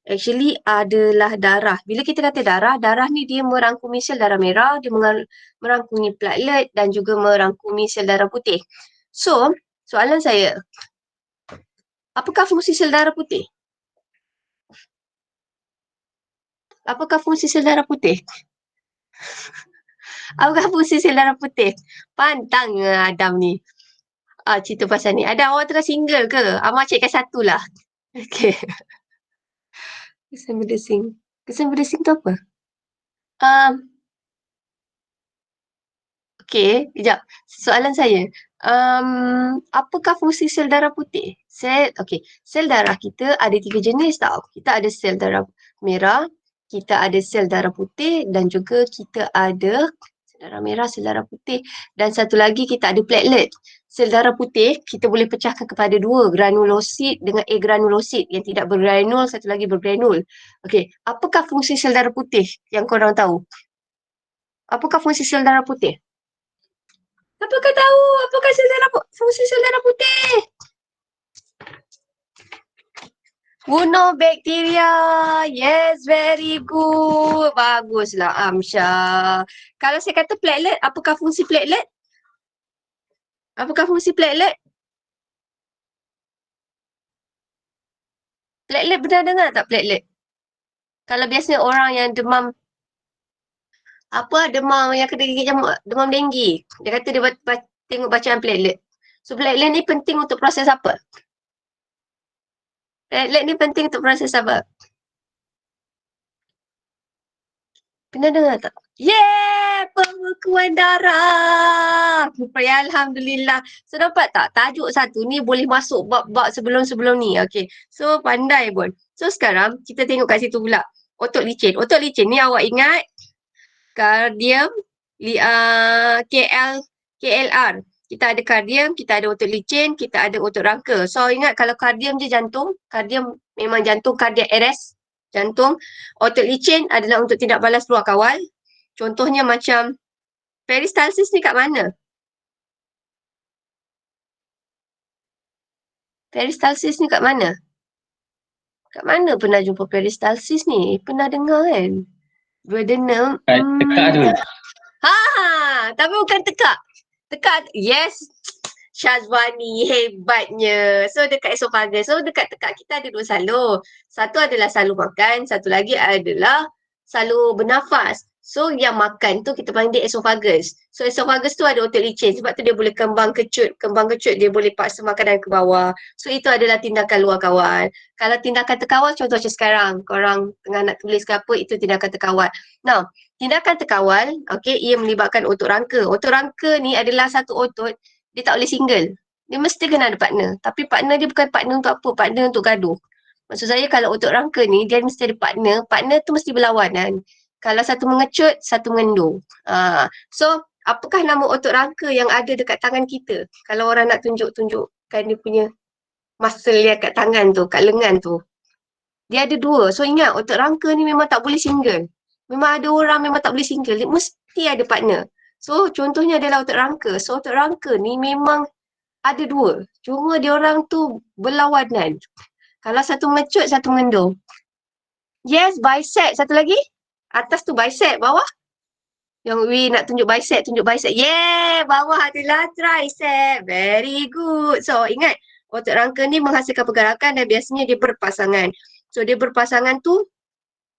actually adalah darah. Bila kita kata darah ni dia merangkumi sel darah merah, dia merangkumi platelet dan juga merangkumi sel darah putih. So, soalan saya, apakah fungsi sel darah putih? Apakah fungsi sel darah putih? Apakah fungsi sel darah putih? Pantang Adam ni. Cerita pasal ni. Adam, awak tengah single ke? Amar cekkan satu lah. Okay. Kesan berdesing. Kesan berdesing tu apa? Okay, kejap. Soalan saya. Apakah fungsi sel darah putih? Sel darah kita ada 3 jenis tau. Kita ada sel darah merah, kita ada sel darah putih dan juga kita ada sel darah merah, sel darah putih dan satu lagi kita ada platelet. Sel darah putih kita boleh pecahkan kepada 2, granulosit dengan agranulosit yang tidak bergranul, satu lagi bergranul. Okey, apakah fungsi sel darah putih yang korang tahu? Apakah fungsi sel darah putih? Apakah tahu? Apakah fungsi sel darah putih? Bunuh bakteria. Yes, very good. Baguslah Amsyah. Kalau saya kata platelet, apakah fungsi platelet? Apakah fungsi platelet? Platelet pernah dengar tak platelet? Kalau biasanya orang yang demam yang kena gigit jamuk, demam denggi. Dia kata dia tengok bacaan platelet. So platelet ni penting untuk proses apa? Platelet ni penting untuk proses apa? Pernah dengar tak? Yeah! Pembekuan darah! Ya, Alhamdulillah. So, nampak tak? Tajuk satu ni boleh masuk bab-bab sebelum-sebelum ni. Okay. So, pandai pun. So, sekarang kita tengok kat situ pula. Otot licin. Otot licin ni awak ingat kardium, KLR. Kita ada kardium, kita ada otot licin, kita ada otot rangka. So, ingat kalau kardium je jantung. Kardium memang jantung, cardiac arrest. Jantung. Otot licin adalah untuk tidak balas peluang kawal. Contohnya macam peristalsis ni kat mana? Peristalsis ni kat mana? Kat mana pernah jumpa peristalsis ni? Pernah dengar kan? Duodenum. Tekak tu. Tapi bukan tekak. Tekak, yes. Syazwani, hebatnya. So, dekat esophagus. So, dekat tekak kita ada 2 salur. Satu adalah salur makan, satu lagi adalah salur bernafas. So, yang makan tu kita panggil dia esophagus. So, esophagus tu ada otot licin. Sebab tu dia boleh kembang kecut. Kembang kecut dia boleh paksa makanan ke bawah. So, itu adalah tindakan luar kawal. Kalau tindakan terkawal, contoh macam sekarang. Korang tengah nak tulis ke apa, itu tindakan terkawal. Now, tindakan terkawal, okay, ia melibatkan otot rangka. Otot rangka ni adalah satu otot, dia tak boleh single. Dia mesti kena ada partner. Tapi partner dia bukan partner untuk apa? Partner untuk gaduh. Maksud saya kalau otot rangka ni, dia mesti ada partner. Partner tu mesti berlawanan. Kalau satu mengecut, satu mengendur. So, apakah nama otot rangka yang ada dekat tangan kita? Kalau orang nak tunjukkan dia punya muscle dia kat tangan tu, kat lengan tu. Dia ada 2. So, ingat otot rangka ni memang tak boleh single. Memang ada orang memang tak boleh single. Dia mesti ada partner. So, contohnya adalah otot rangka. So, otot rangka ni memang ada 2. Cuma dia orang tu berlawanan. Kalau satu mengecut, satu mengendur. Yes, bicep. Satu lagi? Atas tu bicep, bawah? Yang nak tunjuk bicep, tunjuk bicep. Yeah, bawah adalah tricep. Very good. So, ingat, otot rangka ni menghasilkan pergerakan dan biasanya dia berpasangan. So, dia berpasangan tu,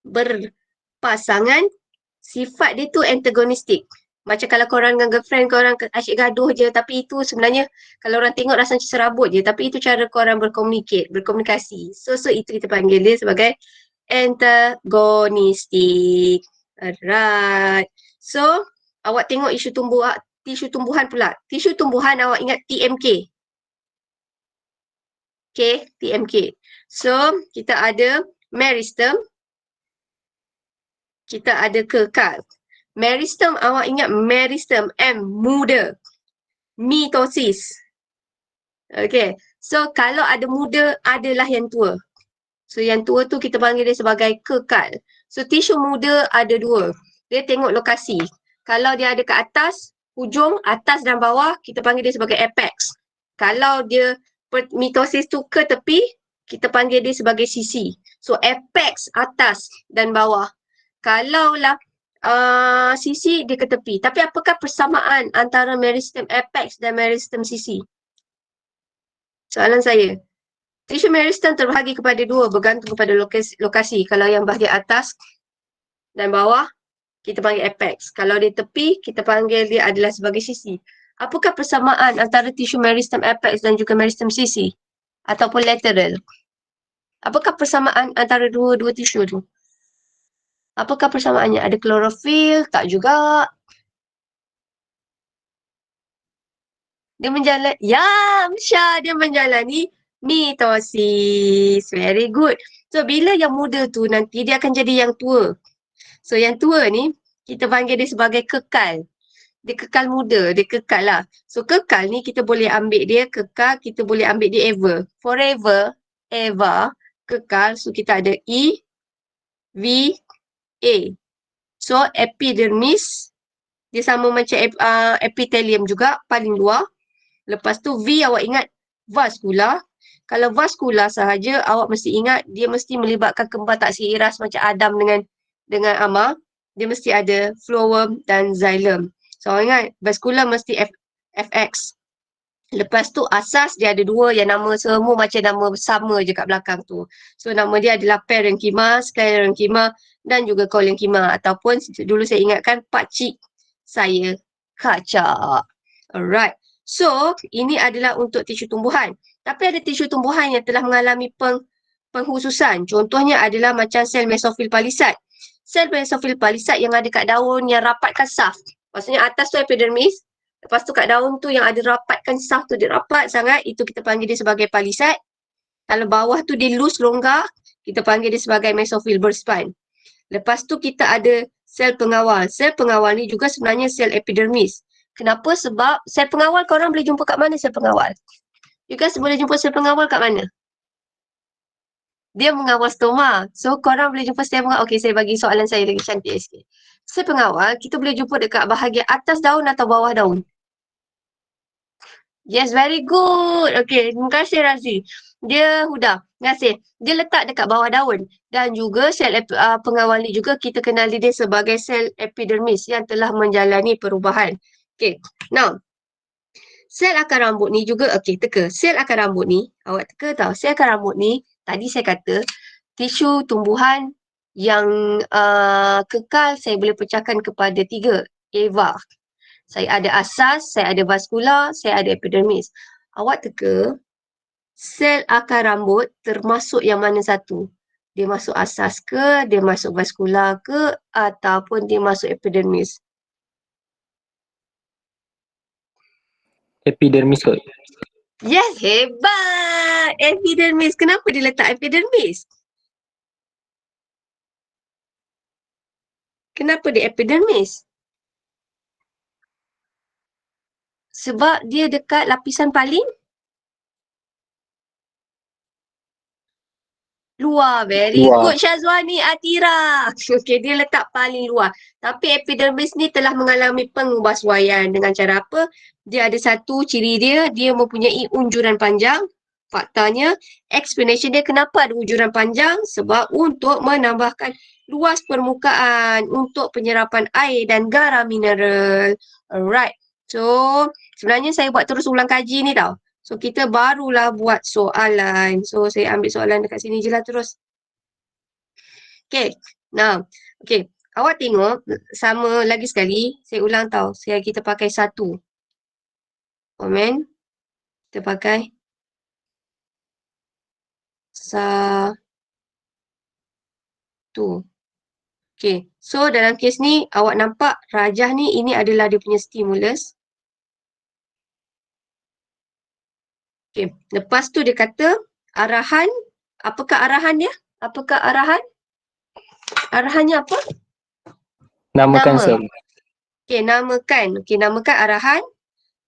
berpasangan, sifat dia tu antagonistik. Macam kalau korang dengan girlfriend korang asyik gaduh je, tapi itu sebenarnya kalau orang tengok rasa macam serabut je, tapi itu cara korang berkomunikasi. So itu kita panggil dia sebagai antagonistik. Alright. So, awak tengok tisu tumbuhan pula. Tisu tumbuhan awak ingat TMK. Okay, TMK. So, kita ada meristem. Kita ada kekal. Meristem, awak ingat meristem. M, muda. Mitosis. Okay. So, kalau ada muda, adalah yang tua. So, yang tua tu kita panggil dia sebagai kekal. So, tisu muda ada dua. Dia tengok lokasi. Kalau dia ada ke atas, hujung, atas dan bawah, kita panggil dia sebagai apex. Kalau dia mitosis tu ke tepi, kita panggil dia sebagai sisi. So, apex atas dan bawah. Kalaulah sisi, dia ke tepi. Tapi apakah persamaan antara meristem apex dan meristem sisi? Soalan saya. Tisu meristem terbahagi kepada dua bergantung kepada lokasi. Kalau yang bahagian atas dan bawah, kita panggil apex. Kalau di tepi, kita panggil dia adalah sebagai sisi. Apakah persamaan antara tisu meristem apex dan juga meristem sisi? Ataupun lateral? Apakah persamaan antara dua tisu tu? Apakah persamaannya? Ada klorofil? Tak juga. Dia menjalani, ya, Syah, dia menjalani mitosis. Very good. So, bila yang muda tu nanti, dia akan jadi yang tua. So, yang tua ni, kita panggil dia sebagai kekal. Dia kekal muda, dia kekal lah. So, kekal ni kita boleh ambil dia kekal, kita boleh ambil dia ever. Forever, ever, kekal. So, kita ada E, V, A. So, epidermis, dia sama macam epithelium juga, paling luar. Lepas tu V awak ingat vaskular. Kalau vaskular sahaja awak mesti ingat dia mesti melibatkan kembar taksir iras macam Adam dengan Ama. Dia mesti ada phloem dan xylem. So awak ingat vaskular mesti FX. Lepas tu asas dia ada dua yang nama semua macam nama sama je kat belakang tu. So nama dia adalah parenchyma, sclerenchyma dan juga cholenchyma ataupun dulu saya ingatkan pakcik saya kaca. Alright. So, ini adalah untuk tisu tumbuhan. Tapi ada tisu tumbuhan yang telah mengalami pengkhususan. Contohnya adalah macam sel mesofil palisad. Sel mesofil palisad yang ada kat daun yang rapatkan saf. Maksudnya atas tu epidermis. Lepas tu kat daun tu yang ada rapatkan saf tu dia rapat sangat. Itu kita panggil dia sebagai palisad. Kalau bawah tu dia loose, longgar. Kita panggil dia sebagai mesofil berspan. Lepas tu kita ada sel pengawal. Sel pengawal ni juga sebenarnya sel epidermis. Kenapa? Sebab sel pengawal korang boleh jumpa kat mana sel pengawal? You guys boleh jumpa sel pengawal kat mana? Dia mengawal stoma. So korang boleh jumpa sel pengawal. Okay, saya bagi soalan saya lagi cantik sikit. Sel pengawal kita boleh jumpa dekat bahagian atas daun atau bawah daun? Yes, very good. Okay, terima kasih Razi. Dia Huda, terima kasih. Dia letak dekat bawah daun. Dan juga sel pengawal ni juga kita kenali dia sebagai sel epidermis yang telah menjalani perubahan. Okay, now sel akar rambut ni juga, okay, teka. Sel akar rambut ni, awak teka tau, sel akar rambut ni, tadi saya kata, tisu tumbuhan yang kekal saya boleh pecahkan kepada 3 EVA. Saya ada asas, saya ada vaskular, saya ada epidermis. Awak teka, sel akar rambut termasuk yang mana satu? Dia masuk asas ke, dia masuk vaskular ke, ataupun dia masuk epidermis? Epidermis kot. Yes, hebat! Epidermis. Kenapa dia letak epidermis? Kenapa dia epidermis? Sebab dia dekat lapisan paling luar. Very good Syazwani Atira. Okay, dia letak paling luar. Tapi epidermis ni telah mengalami pengubahsuaian. Dengan cara apa? Dia ada satu ciri dia, dia mempunyai unjuran panjang. Faktanya, explanation dia kenapa ada unjuran panjang? Sebab untuk menambahkan luas permukaan untuk penyerapan air dan garam mineral. Alright. So, sebenarnya saya buat terus ulang kaji ni tau. So, kita barulah buat soalan. So, saya ambil soalan dekat sini je lah terus. Okay. Now, okay. Awak tengok, sama lagi sekali, saya ulang tau. Kita pakai satu. Komen. Kita pakai satu. Okay. So, dalam kes ni, awak nampak rajah ni, ini adalah dia punya stimulus. Okay. Lepas tu dia kata, arahan. Apakah arahan dia? Apakah arahan? Arahannya apa? Namakan Nama. sel. Okay, namakan. Okay, namakan arahan.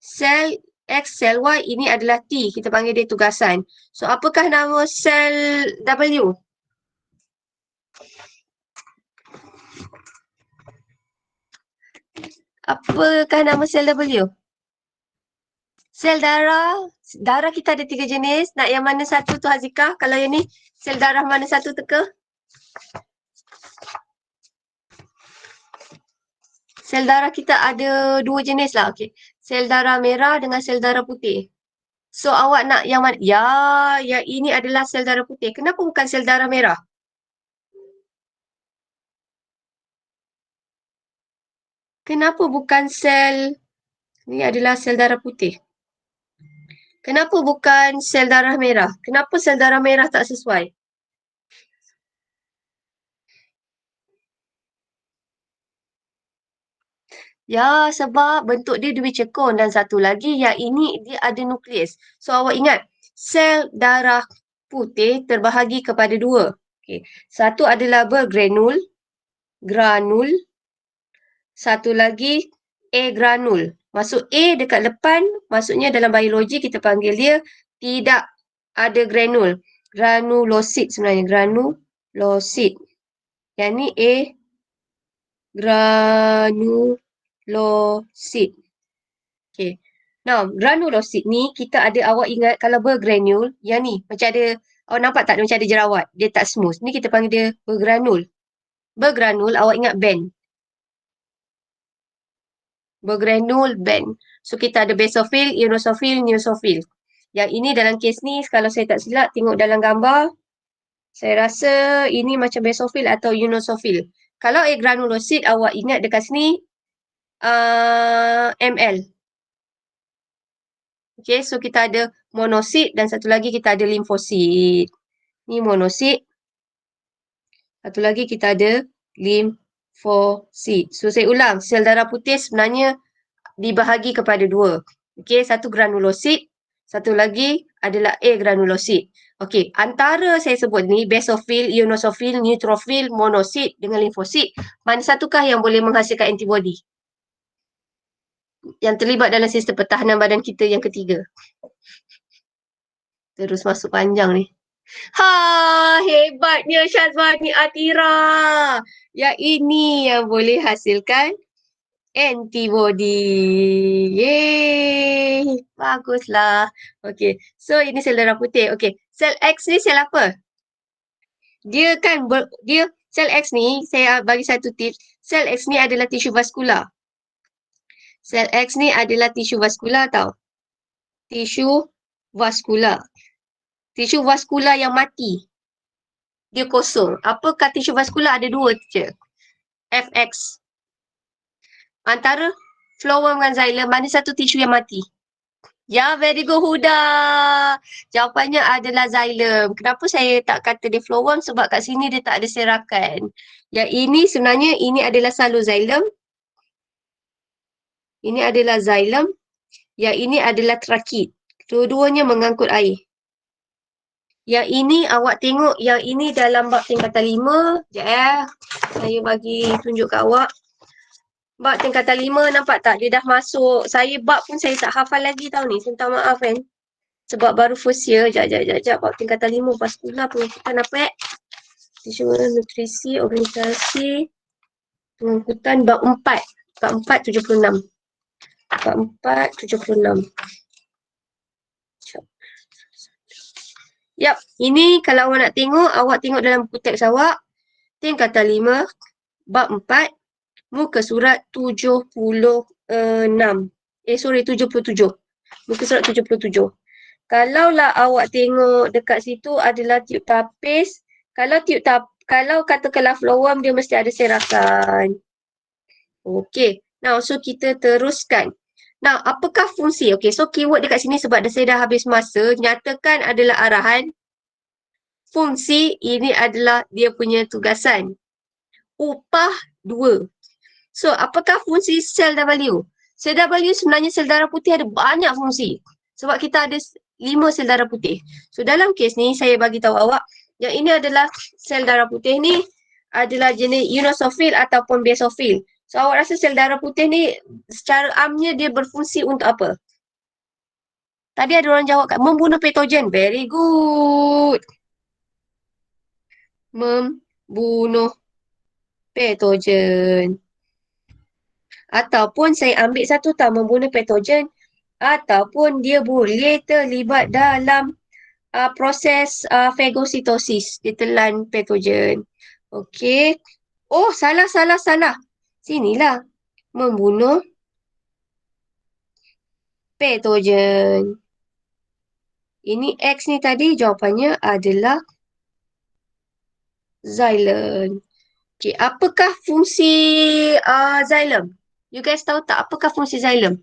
Sel X, sel Y, ini adalah T. Kita panggil dia tugasan. So, apakah nama sel W? Apakah nama sel W? Sel darah. Darah kita ada 3 jenis. Nak yang mana satu tu Hazikah? Kalau yang ni, sel darah mana satu teka? Sel darah kita ada 2 jenis lah. Okay. Sel darah merah dengan sel darah putih. So, awak nak yang mana? Ya, yang ini adalah sel darah putih. Kenapa bukan sel darah merah? Kenapa bukan sel, ni adalah sel darah putih. Kenapa bukan sel darah merah? Kenapa sel darah merah tak sesuai? Ya, sebab bentuk dia dua cekung dan satu lagi yang ini dia ada nukleus. So, awak ingat, sel darah putih terbahagi kepada 2. Okay. Satu adalah bergranul, granul. Satu lagi agranul. Masuk A dekat depan, maksudnya dalam biologi kita panggil dia tidak ada granul. Granulosit sebenarnya, granulosit. Yang ni A, granulosit. Okay. Now, granulosit ni kita ada, awak ingat kalau bergranul, yang ni macam ada, awak nampak tak dia macam ada jerawat, dia tak smooth. Ni kita panggil dia bergranul. Bergranul, awak ingat band. Bergranul band. So, kita ada basofil, ionosofil, neosofil. Yang ini dalam kes ni, kalau saya tak silap, tengok dalam gambar, saya rasa ini macam basofil atau ionosofil. Kalau granulosit, awak ingat dekat sini, ml. Okay, so kita ada monosit dan satu lagi kita ada limfosit. Ni monosit. Satu lagi kita ada limfosit. So, saya ulang. Sel darah putih sebenarnya dibahagi kepada 2. Okey, satu granulosit, satu lagi adalah agranulosit. Okey, antara saya sebut ni basofil, ionosofil, neutrofil, monosit dengan limfosit, mana satukah yang boleh menghasilkan antibody? Yang terlibat dalam sistem pertahanan badan kita yang ketiga. Terus masuk panjang ni. Ha, hebatnya Syazwani Atira. Yang ini yang boleh hasilkan antibody. Yeay. Baguslah. Okey. So, ini sel darah putih. Okey. Sel X ni sel apa? Dia kan, sel X ni, saya bagi satu tips. Sel X ni adalah tisu vaskular. Sel X ni adalah tisu vaskular tau. Tisu vaskular. Tisu vaskular yang mati. Dia kosong. Apakah tisu vaskular? Ada 2 je. FX. Antara phloem dengan xylem, mana satu tisu yang mati? Ya, very good Huda. Jawapannya adalah xylem. Kenapa saya tak kata dia phloem? Sebab kat sini dia tak ada serakan. Yang ini sebenarnya, ini adalah xylem. Ini adalah xylem. Yang ini adalah trakit. Dua-duanya mengangkut air. Yang ini awak tengok, yang ini dalam bab tingkatan 5. Sekejap saya bagi tunjuk kat awak. Bab tingkatan 5 nampak tak? Dia dah masuk. Saya bab pun saya tak hafal lagi tau ni. Saya minta maaf kan. Sebab baru first year. Sekejap. Bab tingkatan 5 vaskular pengangkutan apa? Tisu nutrisi, organisasi, pengangkutan bab 4. Bab 4, 76. Bab 4, 76. Yap, ini kalau awak nak tengok, awak tengok dalam buku teks awak. tingkatan 5, bab 4, muka surat 76. 77. Muka surat 77. Kalaulah awak tengok dekat situ adalah tiup tapis. Kalau katakanlah floor dia mesti ada serakan. Okey. Now, so kita teruskan. Now, apakah fungsi? Okey, so keyword dekat sini sebab saya dah habis masa. Nyatakan adalah arahan. Fungsi ini adalah dia punya tugasan. Upah 2. So, apakah fungsi sel W? Sel W sebenarnya sel darah putih ada banyak fungsi. Sebab kita ada 5 sel darah putih. So, dalam kes ni saya bagi tahu awak yang ini adalah sel darah putih ni adalah jenis eosinophil ataupun basophil. So, awak rasa sel darah putih ni secara amnya dia berfungsi untuk apa? Tadi ada orang jawab kat membunuh patogen. Very good. Membunuh patogen. Ataupun saya ambil satu tau, membunuh patogen ataupun dia boleh terlibat dalam proses fagositosis. Dia telan patogen. Okey. Oh, salah. Sinilah. Membunuh patogen. Ini X ni tadi jawapannya adalah xylem. Okay, apakah fungsi xylem? You guys tahu tak apakah fungsi xylem?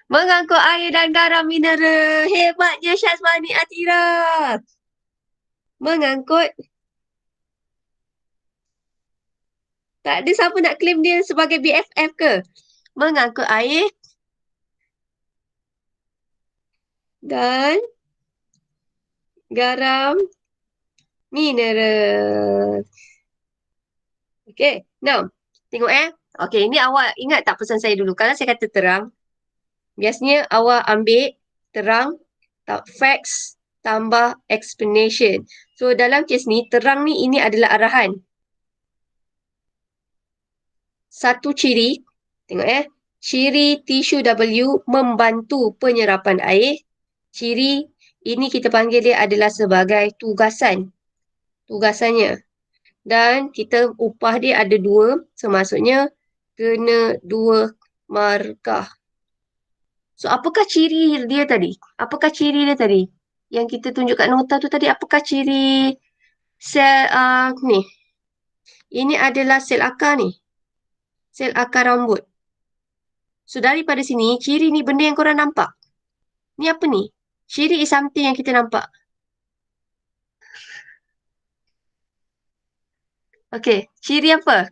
Mengangkut air dan garam mineral. Hebatnya Syazwani Atira. Mengangkut. Tak ada siapa nak claim dia sebagai BFF ke? Mengangkut air dan garam mineral. Okay, now tengok Okay, ini awak ingat tak pesan saya dulu? Kalau saya kata terang, biasanya awak ambil terang, facts, tambah explanation. So, dalam kes ni, terang ni ini adalah arahan. Satu ciri, tengok ciri tisu W membantu penyerapan air. Ciri ini kita panggil dia adalah sebagai tugasan. Tugasannya. Dan kita upah dia ada 2, maksudnya kena 2 markah. So, apakah ciri dia tadi? Apakah ciri dia tadi? Yang kita tunjuk kat nota tu tadi, apakah ciri sel ni? Ini adalah sel akar ni. Sel akar rambut. So, daripada sini, ciri ni benda yang korang nampak. Ni apa ni? Ciri is something yang kita nampak. Okay, ciri apa?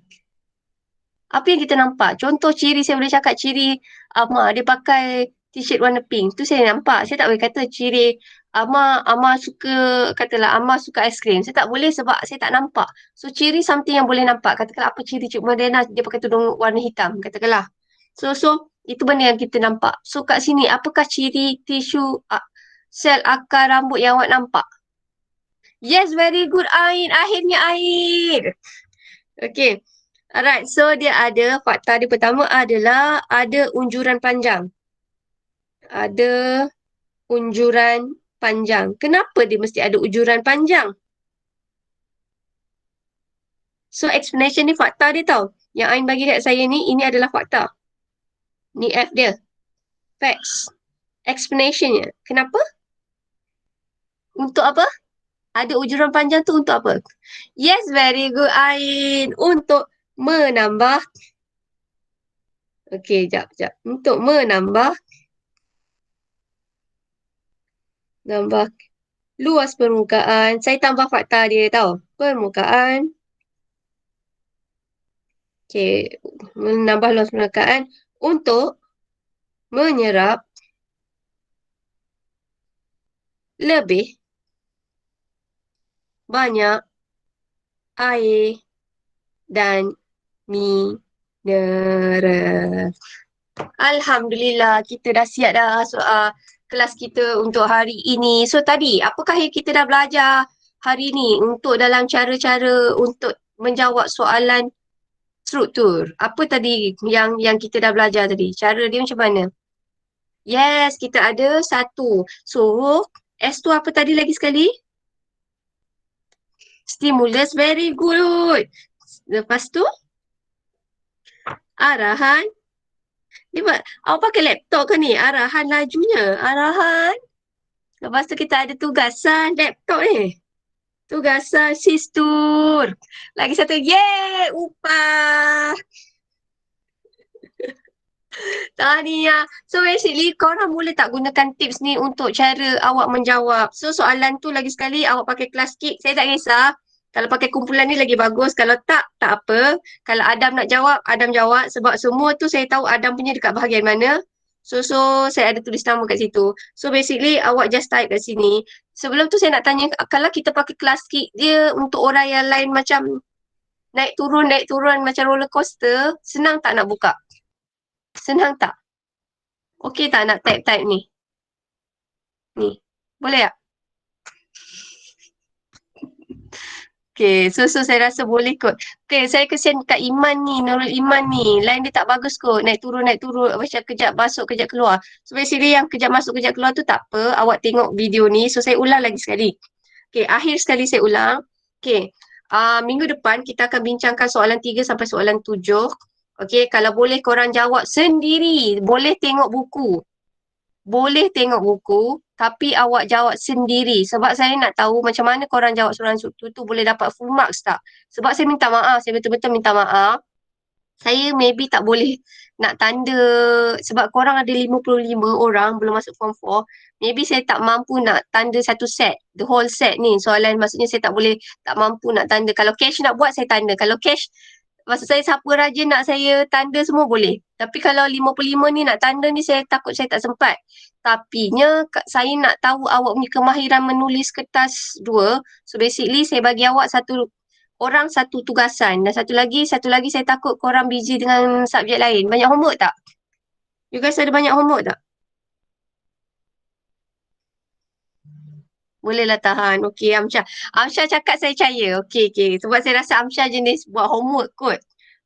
Apa yang kita nampak? Contoh ciri saya boleh cakap ciri Amar, dia pakai t-shirt warna pink. Tu saya nampak. Saya tak boleh kata ciri Amar suka, katalah Amar suka aiskrim. Saya tak boleh sebab saya tak nampak. So, ciri something yang boleh nampak. Katakanlah apa ciri Cik Madena, dia pakai tudung warna hitam. Katakanlah. So, itu benda yang kita nampak. So, kat sini, apakah ciri tisu sel akar rambut yang awak nampak? Yes, very good, Ain. Akhirnya Ain. Okay. Alright, so dia ada, fakta dia pertama adalah ada unjuran panjang. Ada unjuran panjang. Kenapa dia mesti ada unjuran panjang? So, explanation ni fakta dia tau. Yang Ain bagi kat saya ni, ini adalah fakta. Ni F dia. Facts. Explanationnya. Kenapa? Untuk apa? Ada unjuran panjang tu untuk apa? Yes, very good, Ain. Untuk menambah. Okey, sekejap. Untuk menambah luas permukaan. Saya tambah fakta dia tau. Permukaan. Okey, menambah luas permukaan untuk menyerap lebih banyak air dan mineral. Alhamdulillah, kita dah siap dah soal kelas kita untuk hari ini. So tadi, apakah yang kita dah belajar hari ini untuk dalam cara-cara untuk menjawab soalan struktur? Apa tadi yang kita dah belajar tadi? Cara dia macam mana? Yes, kita ada 1. So, S tu apa tadi lagi sekali? Stimulus, very good. Lepas tu, arahan. Ni awak pakai laptop ke ni? Arahan lajunya. Arahan. Lepas tu kita ada tugasan laptop ni. Tugasan sistur. Lagi satu. Yeay! Upah! Tahniah. So basically korang boleh tak gunakan tips ni untuk cara awak menjawab. So soalan tu lagi sekali awak pakai kelas kik. Saya tak kisah. Kalau pakai kumpulan ni lagi bagus. Kalau tak, tak apa. Kalau Adam nak jawab, Adam jawab. Sebab semua tu saya tahu Adam punya dekat bahagian mana. So saya ada tulis nama kat situ. So basically awak just type kat sini. Sebelum tu saya nak tanya, kalau kita pakai kelas kik dia untuk orang yang lain macam naik turun macam roller coaster, senang tak nak buka? Senang tak? Okey tak nak type-type ni? Ni. Boleh tak? Okay, so saya rasa boleh kot. Okay, saya kesian dekat Iman ni, Nurul Iman ni. Line dia tak bagus kot. Naik turun. Macam kejap masuk, kejap keluar. So basically yang kejap masuk, kejap keluar tu tak apa. Awak tengok video ni. So saya ulang lagi sekali. Okay, akhir sekali saya ulang. Okay, minggu depan kita akan bincangkan soalan 3 sampai soalan 7. Okay, kalau boleh korang jawab sendiri. Boleh tengok buku. Tapi awak jawab sendiri sebab saya nak tahu macam mana korang jawab soalan tu boleh dapat full marks tak. Sebab saya minta maaf, saya betul-betul minta maaf. Saya maybe tak boleh nak tanda sebab korang ada 55 orang belum masuk form 4. Maybe saya tak mampu nak tanda satu set, the whole set ni. Soalan maksudnya saya tak mampu nak tanda. Kalau cash nak buat saya tanda. Kalau cash maksud saya siapa rajin nak saya tanda semua boleh. Tapi kalau 55 ni nak tanda ni saya takut saya tak sempat. Tapinya saya nak tahu awak punya kemahiran menulis kertas 2. So basically saya bagi awak satu orang satu tugasan. Dan satu lagi saya takut korang busy dengan subjek lain. Banyak homework tak? You guys ada banyak homework tak? Bolehlah tahan. Okey, Amsyah. Amsyah cakap saya percaya. Okey. Sebab saya rasa Amsyah jenis buat homework kot.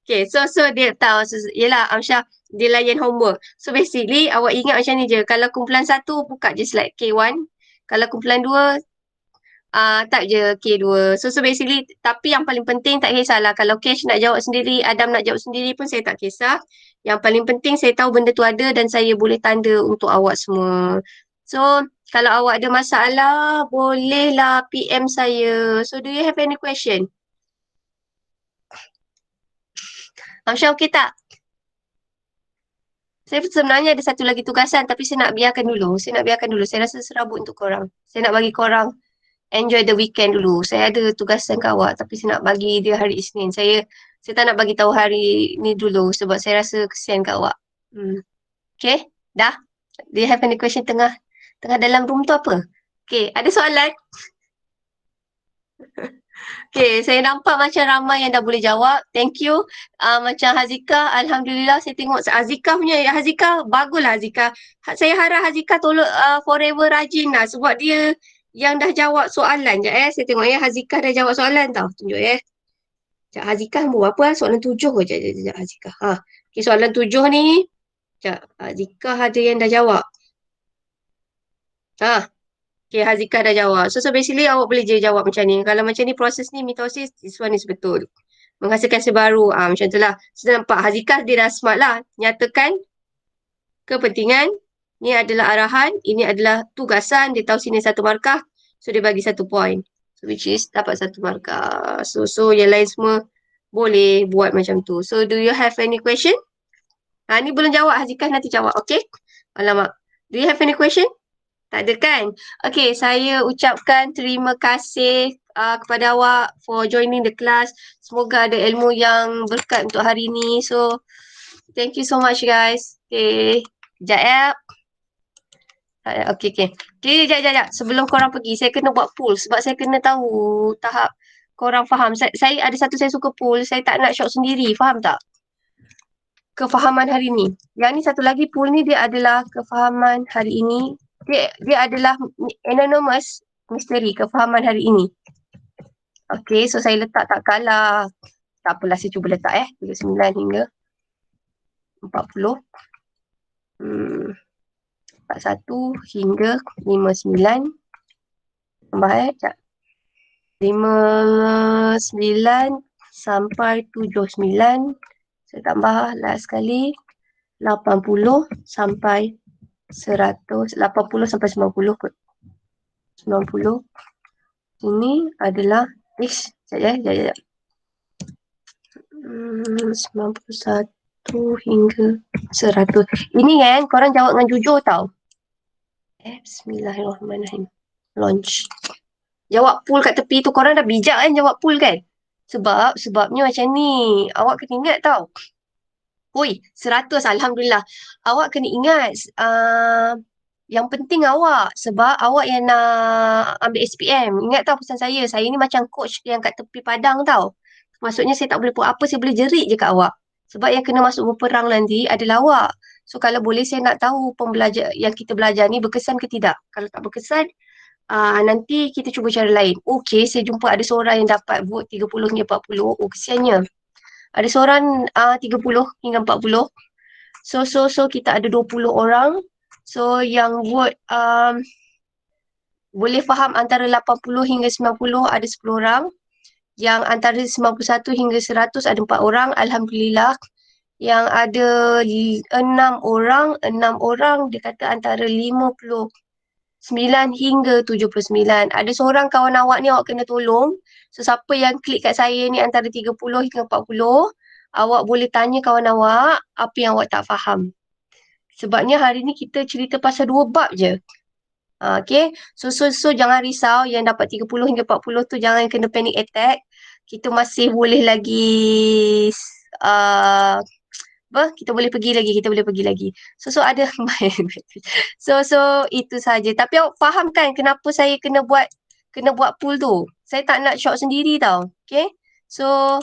Okay, so dia tahu. Yelah, Amsyah, dia layan homework. So basically, awak ingat macam ni je. Kalau kumpulan 1, buka je slide K1. Kalau kumpulan 2, type je K2. So basically, tapi yang paling penting tak kisahlah. Kalau Cash nak jawab sendiri, Adam nak jawab sendiri pun saya tak kisah. Yang paling penting saya tahu benda tu ada dan saya boleh tanda untuk awak semua. So, kalau awak ada masalah, bolehlah PM saya. So, do you have any question? Amsyah okey tak? Saya sebenarnya ada satu lagi tugasan tapi saya nak biarkan dulu. Saya rasa serabut untuk korang. Saya nak bagi korang enjoy the weekend dulu. Saya ada tugasan kat awak tapi saya nak bagi dia hari Isnin. Saya tak nak bagi tahu hari ni dulu sebab saya rasa kesian kat awak. Okay? Dah? Do you have any question tengah dalam room tu apa? Okay, ada soalan? Okay, saya nampak macam ramai yang dah boleh jawab. Thank you. Macam Hazika, Alhamdulillah saya tengok Hazika punya. Hazika, baguslah Hazika. Saya harap Hazika tolong forever rajin lah sebab dia yang dah jawab soalan. Sekejap saya tengok Hazika dah jawab soalan tau. Tunjuk Sekejap, Hazika nombor berapa? Soalan 7 ke? Sekejap Hazika. Okay, soalan 7 ni. Sekejap, Hazika ada yang dah jawab. Okay, Hazika dah jawab. So basically awak boleh je jawab macam ni. Kalau macam ni proses ni mitosis, this one is betul. Menghasilkan sebaru. Macam tu lah. So nampak Hazika dia dah smart lah. Nyatakan kepentingan. Ni adalah arahan. Ini adalah tugasan. Dia tahu sini 1 markah. So dia bagi 1 point. So which is dapat 1 markah. So yang lain semua boleh buat macam tu. So do you have any question? Ni belum jawab Hazika nanti jawab. Okay? Alamak. Do you have any question? Tak ada kan? Okay, saya ucapkan terima kasih kepada awak for joining the class. Semoga ada ilmu yang berkat untuk hari ni. So, thank you so much guys. Okay, sekejap ya. Okay. Okay, sekejap. Sebelum korang pergi, saya kena buat poll sebab saya kena tahu tahap korang faham. Saya ada satu saya suka poll, saya tak nak shot sendiri. Faham tak? Kefahaman hari ni. Yang ni satu lagi poll ni dia adalah kefahaman hari ini. Dia adalah anonymous misteri kefahaman hari ini. Okay, so saya letak tak kalah. Tak apalah, saya cuba letak 39 hingga 40. 41 hingga 59. Tambah sekejap. 59 sampai 79. Saya tambah last sekali. 80 sampai 100. 80 sampai 90 kot. 90. Ini adalah sekejap ya. 91 hingga 100. Ini kan korang jawab dengan jujur tau. Bismillahirrahmanirrahim. Launch. Jawab pool kat tepi tu korang dah bijak kan jawab pool kan? Sebabnya macam ni. Awak kena ingat tau. Oi, 100 Alhamdulillah. Awak kena ingat yang penting awak sebab awak yang nak ambil SPM. Ingat tau pesan saya. Saya ni macam coach yang kat tepi padang tau. Maksudnya saya tak boleh buat apa, saya boleh jerit je kat awak. Sebab yang kena masuk berperang nanti adalah awak. So kalau boleh saya nak tahu pembelajar yang kita belajar ni berkesan ke tidak. Kalau tak berkesan, nanti kita cuba cara lain. Okey, saya jumpa ada seorang yang dapat vote 30 hingga 40. Oh, kesiannya. Ada seorang 30 hingga 40. So kita ada 20 orang. So yang vote boleh faham antara 80 hingga 90 ada 10 orang. Yang antara 91 hingga 100 ada 4 orang. Alhamdulillah. Yang ada 6 orang dia kata antara 59 hingga 79. Ada seorang kawan awak ni awak kena tolong. So siapa yang klik kat saya ni antara 30 hingga 40, awak boleh tanya kawan awak apa yang awak tak faham. Sebabnya hari ni kita cerita pasal 2 bab je. Okay. So jangan risau yang dapat 30 hingga 40 tu jangan kena panic attack. Kita masih boleh lagi kita boleh pergi lagi. So ada so itu saja. Tapi awak faham kan kenapa saya kena buat pool tu? Saya tak nak shock sendiri tau. Okay. So